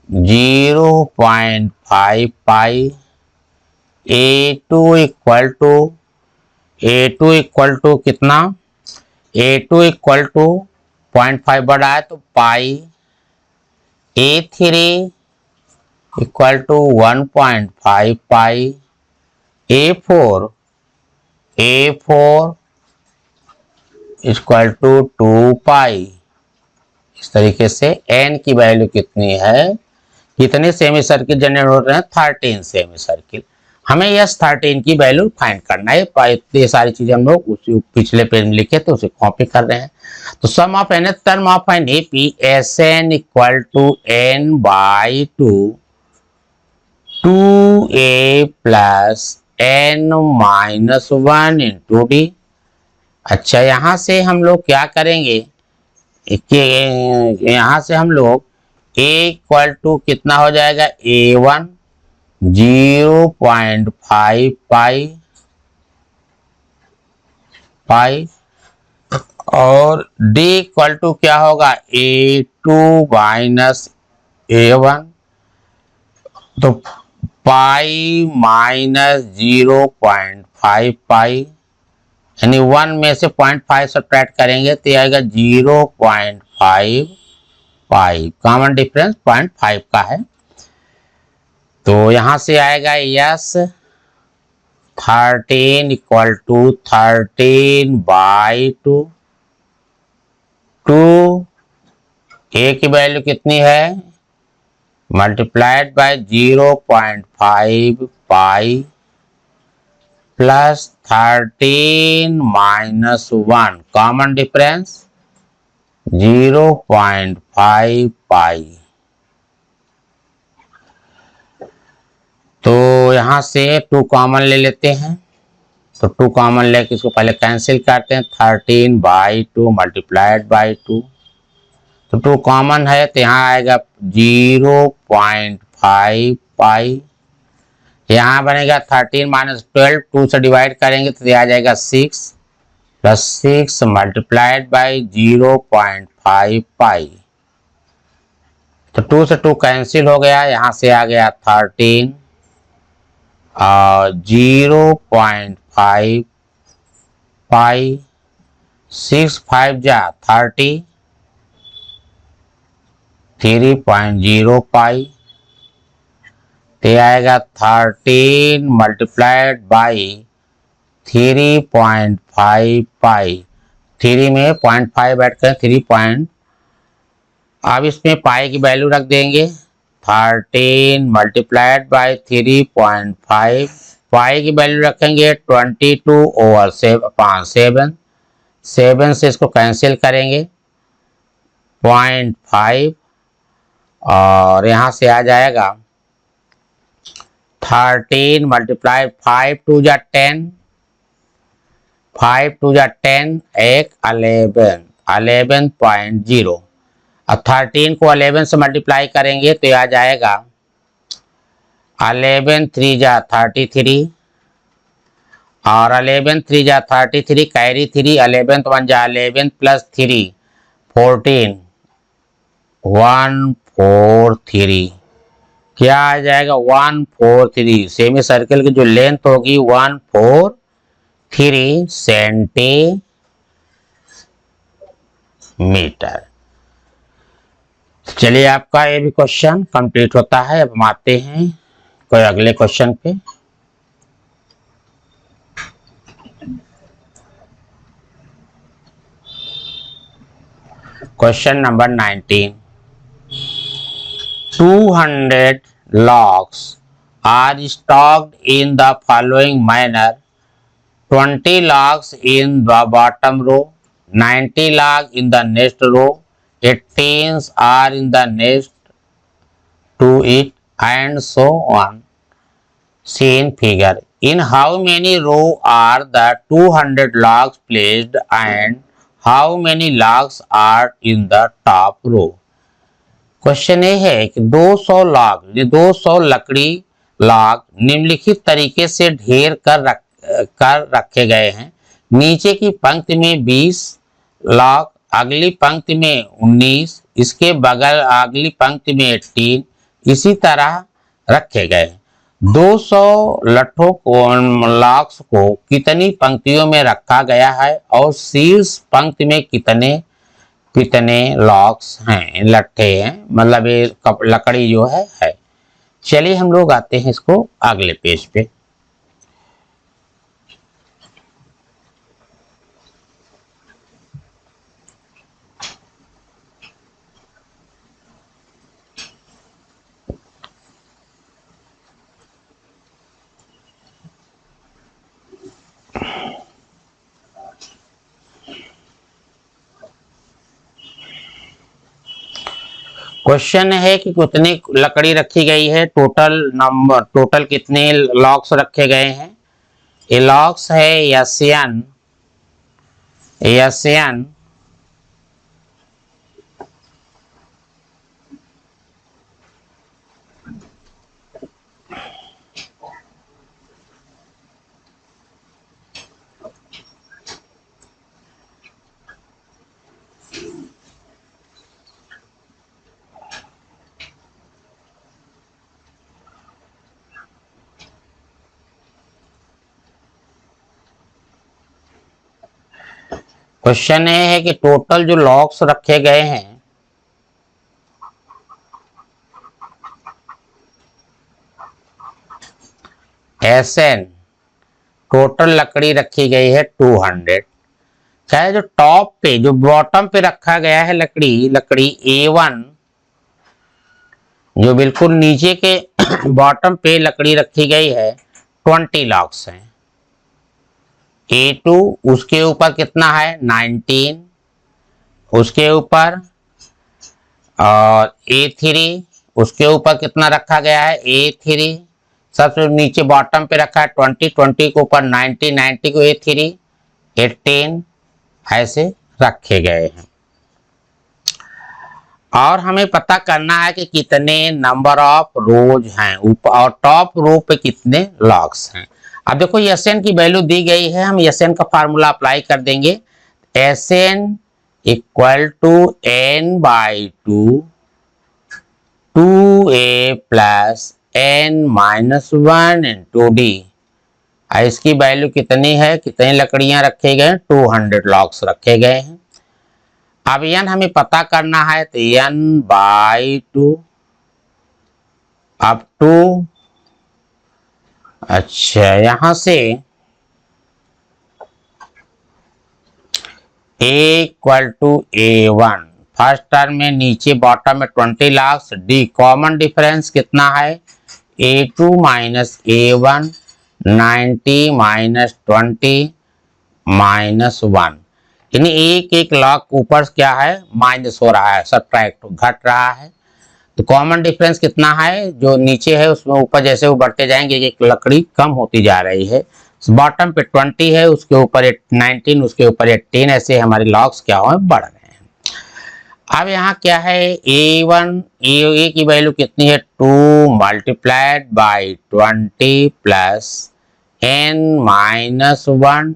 0.5 pi, A2 equal to कितना, A2 इक्वल टू 0.5 बढ़ा है तो pi. A3 equal to 1.5 pi. A4 equal to 2 pi. इस तरीके से n की वैल्यू कितनी है, कितने सेमी सर्किल जनरेट हो रहे हैं, 13 सेमी सर्किल। हमें यस 13 की वैल्यू फाइंड करना है। ये सारी चीजें हम लोग उसी पिछले पेज में लिखे थे उसे कॉपी कर रहे हैं। तो sum of n term of an AP S n equal to n by two 2a plus n minus 1 into D. अच्छा, यहां से हम लोग क्या करेंगे कि यहां से हम लोग a इक्वल टू कितना हो जाएगा, a1 0.5 पाई और d इक्वल टू क्या होगा, a2 माइनस a1, तो पाई माइनस 0.5 पाई, यानी 1 में से 0.5 सब्ट्रैक्ट करेंगे तो आएगा 0.5 पाई। कॉमन डिफरेंस 0.5 का है, तो यहां से आएगा यस 13 इक्वल टू 13 बाई 2। ए की वैल्यू कितनी है, multiplied by 0.5 pi plus 13 minus 1, common difference 0.5 पाई। तो यहां से 2 कॉमन ले लेते हैं, तो 2 कॉमन लेके इसको पहले कैंसिल करते हैं, 13 बाई 2 मल्टीप्लाइड बाई 2, तो 2 कॉमन है तो यहाँ आएगा 0.5 पाई। यहाँ बनेगा 13 माइनस 12, 2 से डिवाइड करेंगे तो आ जाएगा 6 प्लस 6 मल्टीप्लाइड बाई 0.5 पाई। तो 2 से 2 कैंसिल हो गया, यहाँ से आ गया 13 और 0.5 पाई, 6 5 जा 30, 3.0 पाई, तो आएगा 13 मल्टीप्लाइड बाई 3.5 पाई। 3 में 0.5 ऐड करें 3 अब इसमें पाई की वैल्यू रख देंगे, 13 मल्टीप्लाइड बाई 3.5, पाई की वैल्यू रखेंगे 22 ओवर 7, 7 से इसको कैंसिल करेंगे 0.5 और यहाँ से आ जाएगा 13 मल्टीप्लाई 5 टू जा 10, 5 टू जा 10 एक 11, 11.0 और 13 को 11 से मल्टीप्लाई करेंगे तो आ जाएगा 11 3 जा 33 और 11 3 जा 33 कैरी 3, 11 1 जा 11 प्लस 3 14, 143, क्या आ जाएगा 143। सेमी सर्कल की जो लेंथ होगी 143 सेंटीमीटर। चलिए, आपका ये भी क्वेश्चन कंप्लीट होता है। अब हम आते हैं कोई अगले क्वेश्चन पे। Question number 19, 200 logs are stocked in the following manner: 20 logs in the bottom row, 90 logs in the next row, 18 are in the next to it, and so on. See in figure. In how many rows are the 200 logs placed, and how many logs are in the top row? Question ये है कि 200 लकड़ी log निम्नलिखित तरीके से ढेर कर रखे गए हैं। नीचे की पंक्ति में 20 लॉग, अगली पंक्ति में 19, इसके बगल अगली पंक्ति में 18, इसी तरह रखे गए। 200 लट्ठों को लॉग्स को कितनी पंक्तियों में रखा गया है और शीर्ष पंक्ति में कितने लॉक्स हैं, लट्ठे हैं, मतलब ये लकड़ी जो है। चलिए हम लोग आते हैं इसको अगले पेज पे। क्वेश्चन है कि कितनी लकड़ी रखी गई है, टोटल कितने लॉक्स रखे गए हैं। ये लॉक्स है एसएन क्वेश्चन ये है कि टोटल जो लॉक्स रखे गए हैं एसएन, टोटल लकड़ी रखी गई है 200। चाहे जो टॉप पे जो बॉटम पे रखा गया है लकड़ी A1, जो बिल्कुल नीचे के बॉटम पे लकड़ी रखी गई है 20 लॉक्स हैं। A2 उसके ऊपर कितना है 19, उसके ऊपर और A3 उसके ऊपर कितना रखा गया है A3, सबसे नीचे बॉटम पे रखा है 20 के ऊपर 90 को A3 18 ऐसे रखे गए हैं। और हमें पता करना है कि कितने नंबर ऑफ रोज हैं ऊपर और टॉप रो पे कितने लॉक्स हैं। अब देखो एसएन की वैल्यू दी गई है, हम एसएन का फार्मूला अप्लाई कर देंगे। SN equal to n by 2a plus n minus 1 into d. इसकी वैल्यू कितनी है, कितनी लकड़ियां रखे गए हैं 200 लॉक्स रखे गए हैं। अब n हमें पता करना है तो n बाई 2 अप टू, अच्छा यहां से a equal to A1, first term में नीचे बॉटम में 20 लॉक्स, डी कॉमन डिफरेंस कितना है A2 minus A1 90 minus 20 minus 1, यानी एक लॉक ऊपर क्या है माइनस हो रहा है, सब्ट्रैक्ट घट रहा है। तो कॉमन डिफरेंस कितना है, जो नीचे है उसमें ऊपर जैसे वो बढ़ते जाएंगे एक लकड़ी कम होती जा रही है। बॉटम पे 20 है, उसके ऊपर 19, उसके ऊपर 18, ऐसे हमारे लॉक्स क्या हो बढ़ रहे हैं। अब यहाँ क्या है A1 A की वैल्यू कितनी है 2 multiplied by 20 plus n minus 1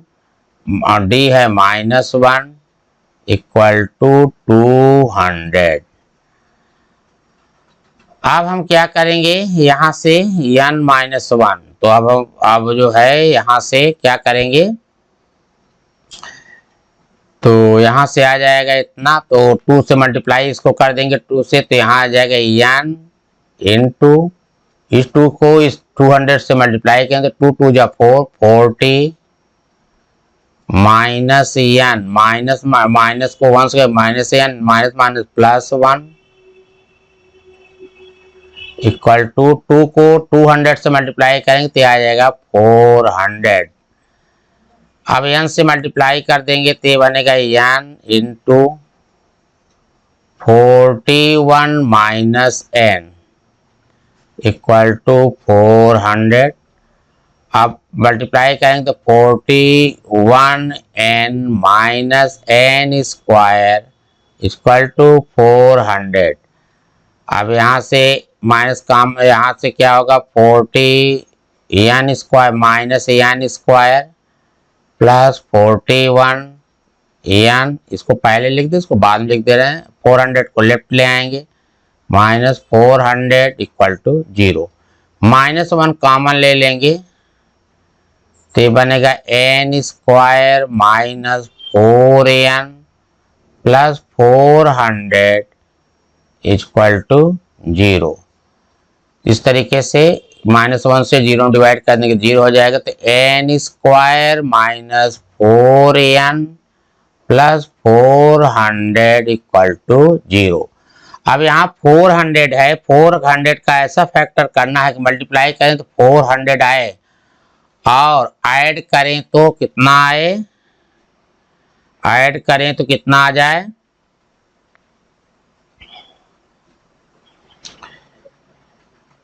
और डी है माइनस 1 इक्वल टू 200। अब हम क्या करेंगे यहाँ से n माइनस 1, तो अब जो है यहाँ से क्या करेंगे, तो यहाँ से आ जाएगा इतना, तो 2 से मल्टीप्लाई इसको कर देंगे 2 से, तो यहाँ आ जाएगा n इंटू इस 2 को इस 200 से मल्टीप्लाई करेंगे, 2 2 जा 4 40 माइनस n माइनस को 1 से minus n minus minus plus 1 equal to 2 को 200 से मल्टीप्लाई करेंगे तो आ जाएगा 400। अब n से मल्टीप्लाई कर देंगे तो बनेगा n into 41 minus n equal to 400। अब मल्टीप्लाई करेंगे तो 41 n minus n square equal to 400। अब यहाँ से माइनस काम, यहाँ से क्या होगा 40 n square minus n square plus 41 n, इसको पहले लिख दे इसको बाद में लिख दे रहे हैं, 400 को लेफ्ट ले आएंगे minus 400 equal to 0, minus 1 common ले लेंगे तो बनेगा n square minus 4n plus 400 equal to 0। इस तरीके से माइनस 1 से 0 डिवाइड करने के 0 हो जाएगा, तो n square minus 4n plus 400 equal to 0। अब यहाँ 400 है, 400 का ऐसा फैक्टर करना है कि मल्टीप्लाई करें तो 400 आए और ऐड करें तो कितना आए, ऐड करें तो कितना आ जाए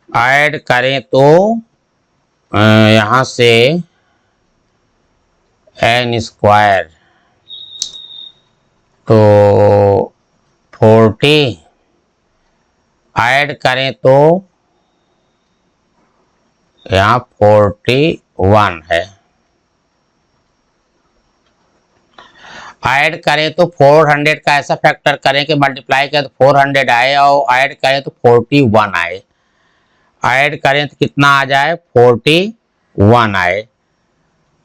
ऐड करें तो यहाँ से n स्क्वायर तो 40 ऐड करें तो यहाँ 41 है। ऐड करें तो 400 का ऐसा फैक्टर करें कि मल्टीप्लाई करें तो 400 आए और ऐड करें तो 41 आए। ऐड करें तो कितना आ जाए 41 आए।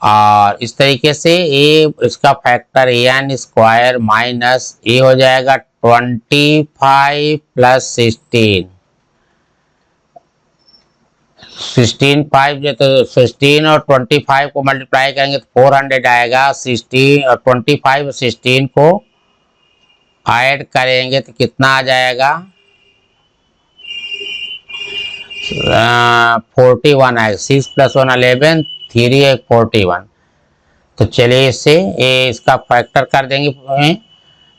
और इस तरीके से ये इसका फैक्टर एन स्क्वायर माइनस ये हो जाएगा 25 प्लस 16 5 जो तो 16 और 25 को मल्टीप्लाई करेंगे तो 400 आएगा। 16 और 25 और 16 को ऐड करेंगे तो कितना आ जाएगा 41 आएगा। 6 + 1 11 3 एक 41। तो चलिए इससे ये इसका फैक्टर कर देंगे।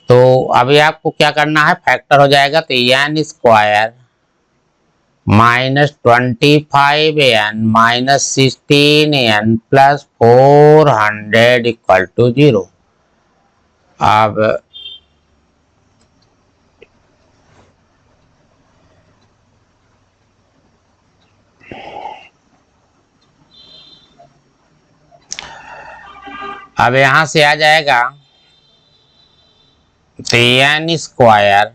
तो अभी आपको क्या करना है फैक्टर हो जाएगा तो N square -25n -16n plus 400 equal to 0। अब यहां से आ जाएगा तो एन स्क्वायर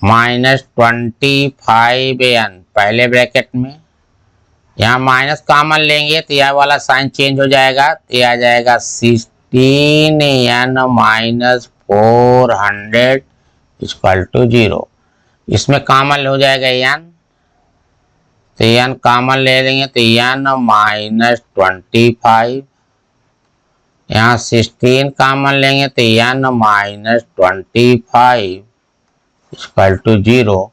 -25n पहले ब्रैकेट में, यहाँ माइनस कॉमन लेंगे तो यह वाला साइन चेंज हो जाएगा तो यह आ जाएगा 16n माइनस 400 इक्वल टू 0। इसमें कॉमन हो जाएगा एन तो एन कॉमन ले लेंगे तो एन -25, यहाँ 16 कॉमन लेंगे तो एन -25 इक्वल टू 0।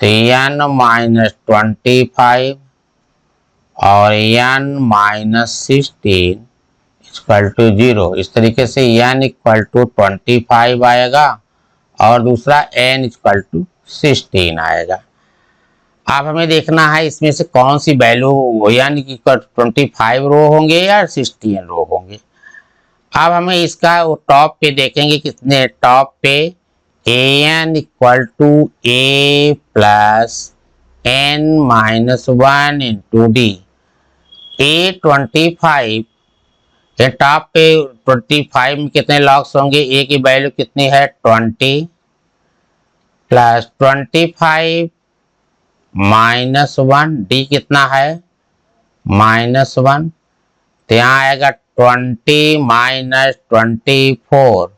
तो एन -25 और एन -16 इक्वल टू 0। इस तरीके से एन इक्वल टू 25 आएगा और दूसरा एन इक्वल टू 16 आएगा। अब हमें देखना है इसमें से कौन सी वैल्यू यानी कि 25 रो होंगे या 16 रो होंगे। अब हमें इसका टॉप पे देखेंगे कितने टॉप पे n equal to A plus n -1 into D. A 25 ये टॉप पे 25 में कितने लॉग्स होंगे ए की वैल्यू कितनी है 20 प्लस 25 -1 डी कितना है -1 तो यहाँ आएगा 20 -24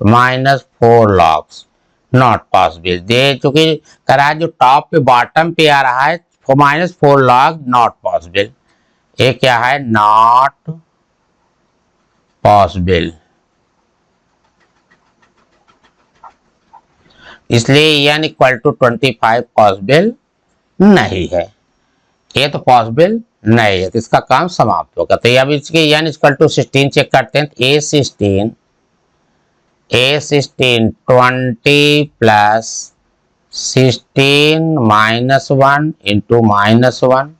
-4 लॉग्स नॉट पॉसिबल दे चूंकि करा जो टॉप पे बॉटम पे आ रहा है -4 लॉग नॉट पॉसिबल। ये क्या है नॉट पॉसिबल, इसलिए n इक्वल टू 25 पॉसिबल नहीं है। ये तो पॉसिबल नहीं है तो इसका काम समाप्त होगा। तो अब इसके n इक्वल टू 16 चेक करते हैं तो A16 20 प्लस 16 -1 इंटू -1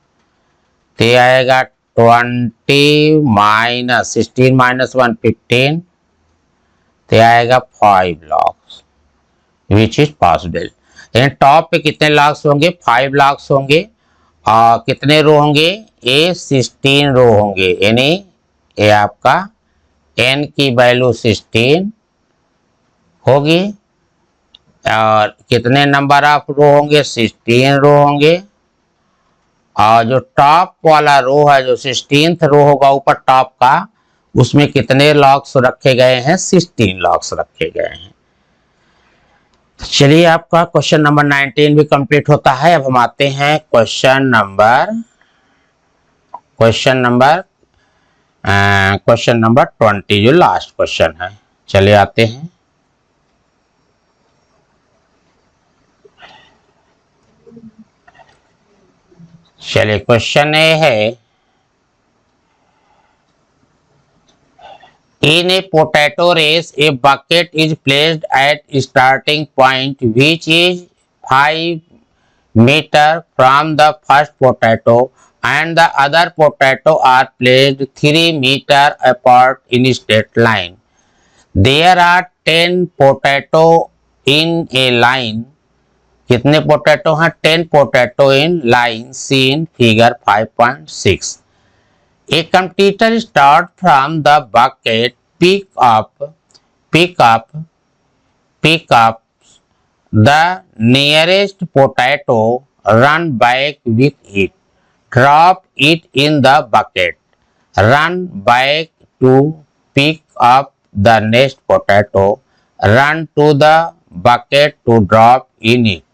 तो आएगा 20 माइनस 16 -1 15 तो आएगा 5 logs which is possible. Top पे कितने लॉग्स होंगे 5 लॉग्स होंगे और कितने रो होंगे ए 16 रो होंगे यानी ये आपका n की वैल्यू 16 होगी और कितने नंबर ऑफ रो होंगे 16 रो होंगे और जो टॉप वाला रो है जो 16th रो होगा ऊपर टॉप का उसमें कितने लॉग्स रखे गए हैं 16 लॉग्स रखे गए हैं। चलिए आपका क्वेश्चन नंबर 19 भी कंप्लीट होता है। अब हम आते हैं क्वेश्चन नंबर 20 जो लास्ट क्वेश्चन है। चलिए आते हैं। चलिए क्वेश्चन ये है in a potato race a bucket is placed at starting point which is 5 meter from the first potato and the other potato are placed 3 meter apart in straight line. There are 10 potato in a line. कितने potato हैं? 10 potato in line seen figure 5.6. A competitor start from the bucket, pick up the nearest potato, run back with it, drop it in the bucket, run back to pick up the next potato, run to the bucket to drop in it,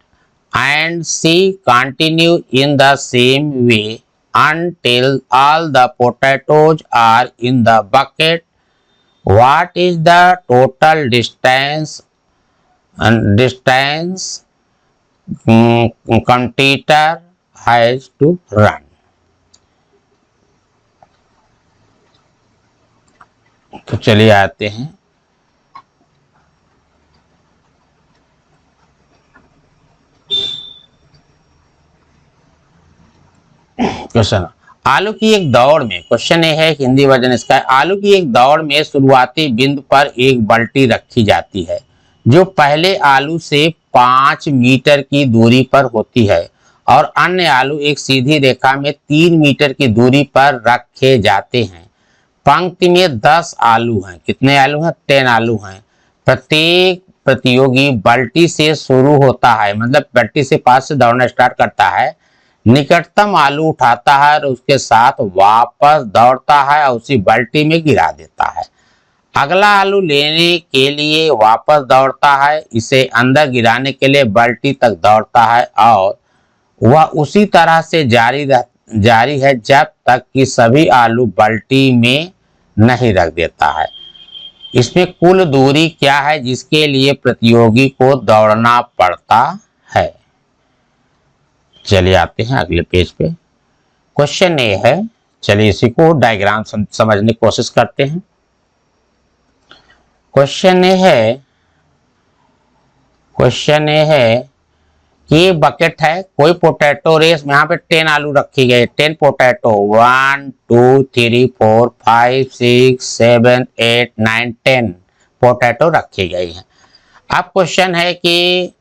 and see continue in the same way until all the potatoes are in the bucket. What is the total distance competitor has to run? तो चलिए आते हैं question. आलू की एक दौड़ में, question ये है हिंदी वर्जन इसका है, आलू की एक दौड़ में शुरुआती बिंदु पर एक बाल्टी रखी जाती है जो पहले आलू से 5 मीटर की दूरी पर होती है और अन्य आलू एक सीधी रेखा में 3 मीटर की दूरी पर रखे जाते हैं। पंक्ति में 10 आलू हैं। कितने आलू हैं? 10 आलू हैं। प्रत्येक प्रतियोगी बाल्टी से शुरू होता है, मतलब बाल्टी से पास से दौड़ना स्टार्ट करता है, निकटतम आलू उठाता है और उसके साथ वापस दौड़ता है और उसी बाल्टी में गिरा देता है। अगला आलू लेने के लिए वापस दौड़ता है, इसे अंदर गिराने के लिए बाल्टी तक दौड़ता है और वह उसी तरह से जारी है जब तक कि सभी आलू बाल्टी में नहीं रख देता है। इसमें कुल दूरी क्या है जिसके लिए प्रतियोगी को दौड़ना पड़ता है? चलिए आते हैं अगले पेज पे। क्वेश्चन ये है, चलिए इसी को डायग्राम समझने की कोशिश करते हैं। क्वेश्चन ये है कि बकेट है, कोई पोटैटो रेस में यहाँ पे 10 आलू रखी गई, 10 पोटैटो, 1 2 3 4 5 6 7 8 9 10 पोटैटो रखी गई है। अब क्वेश्चन है कि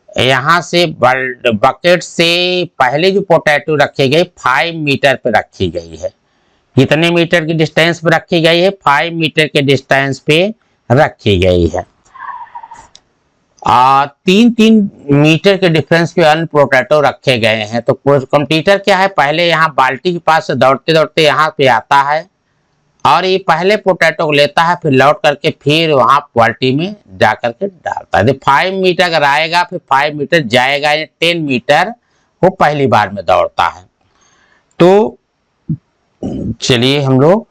यहाँ से बकेट से पहले जो पोटैटो रखी गई 5 मीटर पे रखी गई है। कितने मीटर की डिस्टेंस पे रखी गई है? 5 मीटर के डिस्टेंस पे रखी गई है। 3-3 मीटर के डिफरेंस पे अन्य पोटैटो रखे गए हैं। तो कंपटीटर क्या है, पहले यहाँ बाल्टी के पास से दौड़ते दौड़ते यहाँ पे आता है और ये पहले पोटैटो को लेता है, फिर लौट करके फिर वहां बाल्टी में जा करके डालता है। 5 मीटर अगर आएगा फिर 5 मीटर जाएगा, 10 मीटर वो पहली बार में दौड़ता है। तो चलिए हम लोग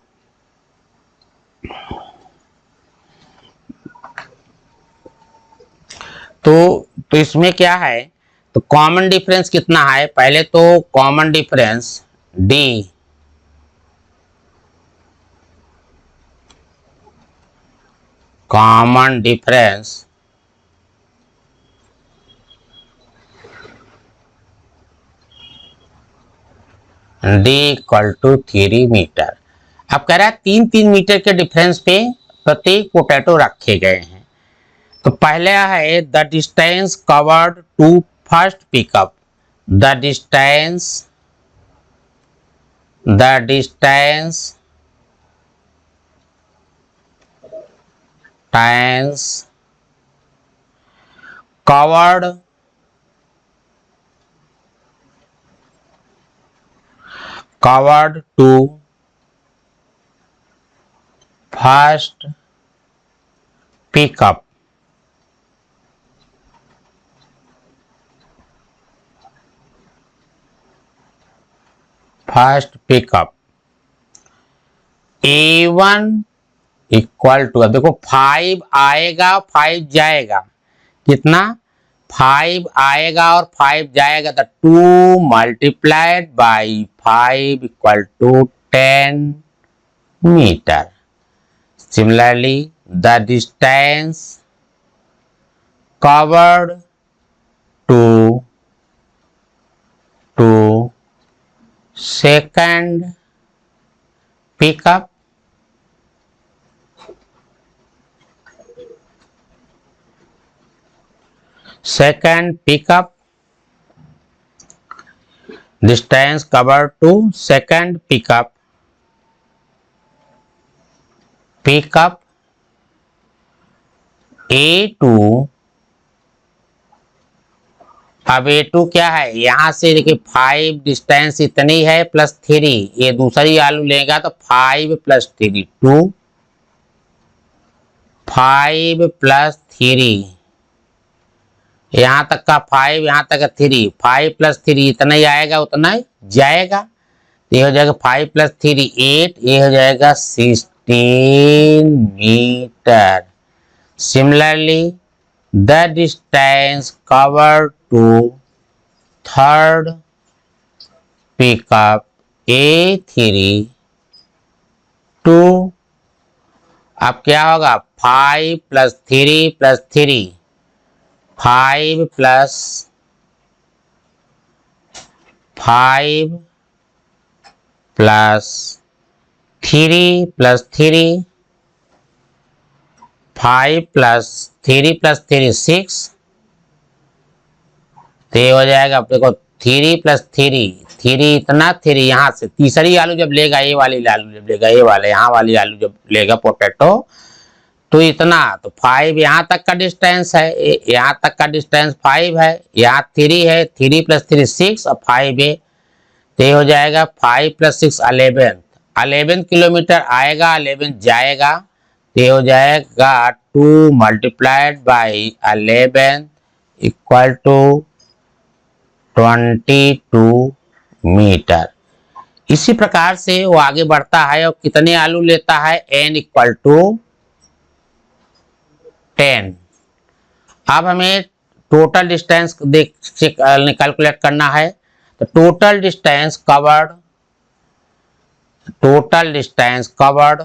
तो इसमें क्या है, तो कॉमन डिफरेंस कितना है? पहले तो common difference d, common difference d equal to 3 metre. अब कह रहा है 3-3 मीटर के डिफरेंस पे प्रत्येक पोटैटो रखे गए हैं। तो पहले है the distance covered to first pickup, the distance covered to first pickup, A1 equal to, अब देखो 5 आएगा 5 जाएगा, कितना? 5 आएगा और 5 जाएगा, तो 2 multiplied by 5 equal to 10 metre. Similarly the distance covered to to second pickup, distance covered to second pickup A2। अब A2 क्या है, यहां से देखिए 5 डिस्टेंस इतनी है प्लस 3, ये दूसरी आलू लेगा तो 5 प्लस 3 2, 5 प्लस 3, यहां तक का 5, यहां तक का 3, 5 प्लस 3 इतना ही आएगा, उतना ही जाएगा। ये हो जाएगा 5 प्लस 3 8, ये हो जाएगा 16 metre. Similarly the distance covered to third pickup A3 to, अब क्या होगा 5 plus 3 plus 3, 5 plus 5 plus 3 plus 3, 5 plus 3 plus 3 6, तो ये हो जाएगा देखो 3 प्लस 3 इतना 3, यहाँ से तीसरी आलू जब लेगा, ये वाली आलू जब लेगा, ये वाले यहाँ वाली आलू जब लेगा पोटैटो, तो इतना, तो 5 यहाँ तक का डिस्टेंस है, यहाँ तक का डिस्टेंस 5 है, यहाँ 3 है, 3 प्लस 3 6 और 5 है, तो ये हो जाएगा 5 प्लस 6 11 किलोमीटर आएगा, 11 जाएगा, तो ये हो जाएगा 2 multiplied by 11 equal to 22 metre. इसी प्रकार से वो आगे बढ़ता है और कितने आलू लेता है, n इक्वल टू 10। अब हमें टोटल डिस्टेंस कैलकुलेट करना है, तो टोटल डिस्टेंस कवर्ड, तो टोटल डिस्टेंस कवर्ड,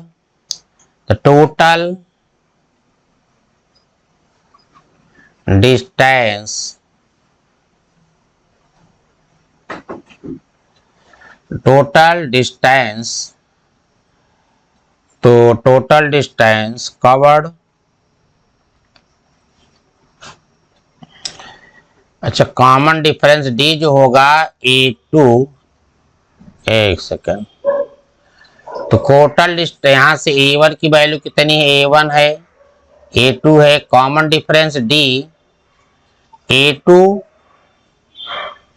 अच्छा कॉमन डिफरेंस D जो होगा A2, एक सेकेंड, तो टोटल डिस्टेंस यहाँ से A1 की वैल्यू कितनी है, A1 है, A2 है, कॉमन डिफरेंस D A2,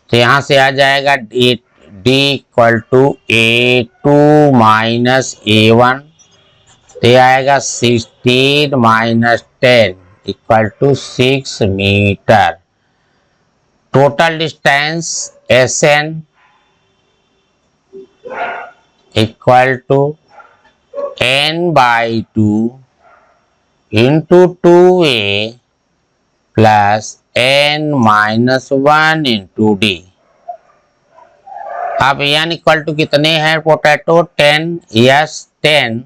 तो यहाँ से आ जाएगा D equal to A2 minus A1, तो ये आएगा 16 minus 10 equal to 6 metre. Total distance SN equal to N by 2 into 2A plus N minus 1 into D। अब N इक्वल टू कितने हैं पोटैटो, 10, यस 10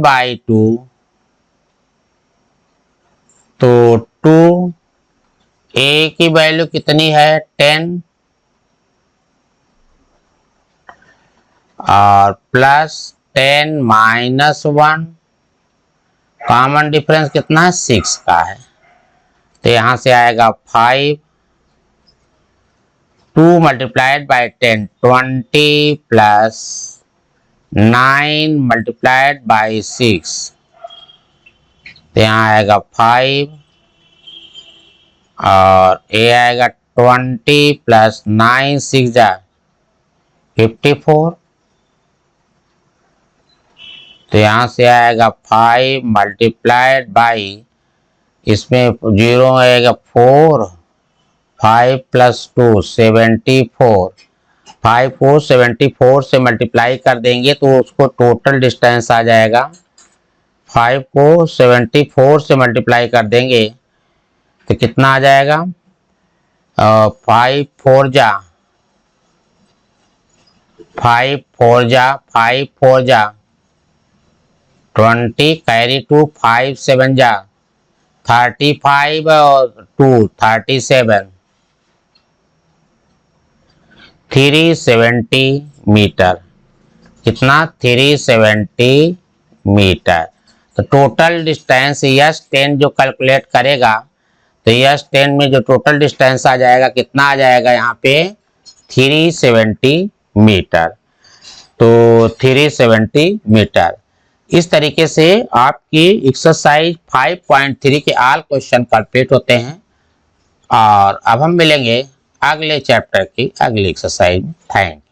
बाई 2, तो 2, A की value कितनी है 10 और प्लस 10 माइनस 1, कॉमन डिफरेंस कितना है 6 का है, तो यहां से आएगा 5, 2 multiplied by 10 20 plus 9 multiplied by 6, तो यहाँ आएगा 5 और ये आएगा 20 प्लस 9 6 जा 54, तो यहाँ से आएगा 5 मल्टीप्लाइड बाई, इसमें 0 आएगा 4, 5 प्लस 2 74, 5 को 74 से मल्टीप्लाई कर देंगे तो उसको टोटल डिस्टेंस आ जाएगा, 5 को 74 से मल्टीप्लाई कर देंगे तो कितना आ जाएगा, 5 4 जा 20 कैरी 2 5 7 जा 35 और 2 37, 370 मीटर। कितना? 370 मीटर। तो टोटल डिस्टेंस S10 जो कैलकुलेट करेगा, तो S10 में जो टोटल डिस्टेंस आ जाएगा, कितना आ जाएगा यहाँ पे? 370 मीटर। तो 370 मीटर। इस तरीके से आपकी एक्सरसाइज 5.3 के ऑल क्वेश्चन कंप्लीट होते हैं। और अब हम मिलेंगे अगले चैप्टर की अगली एक्सरसाइज में। Thank you.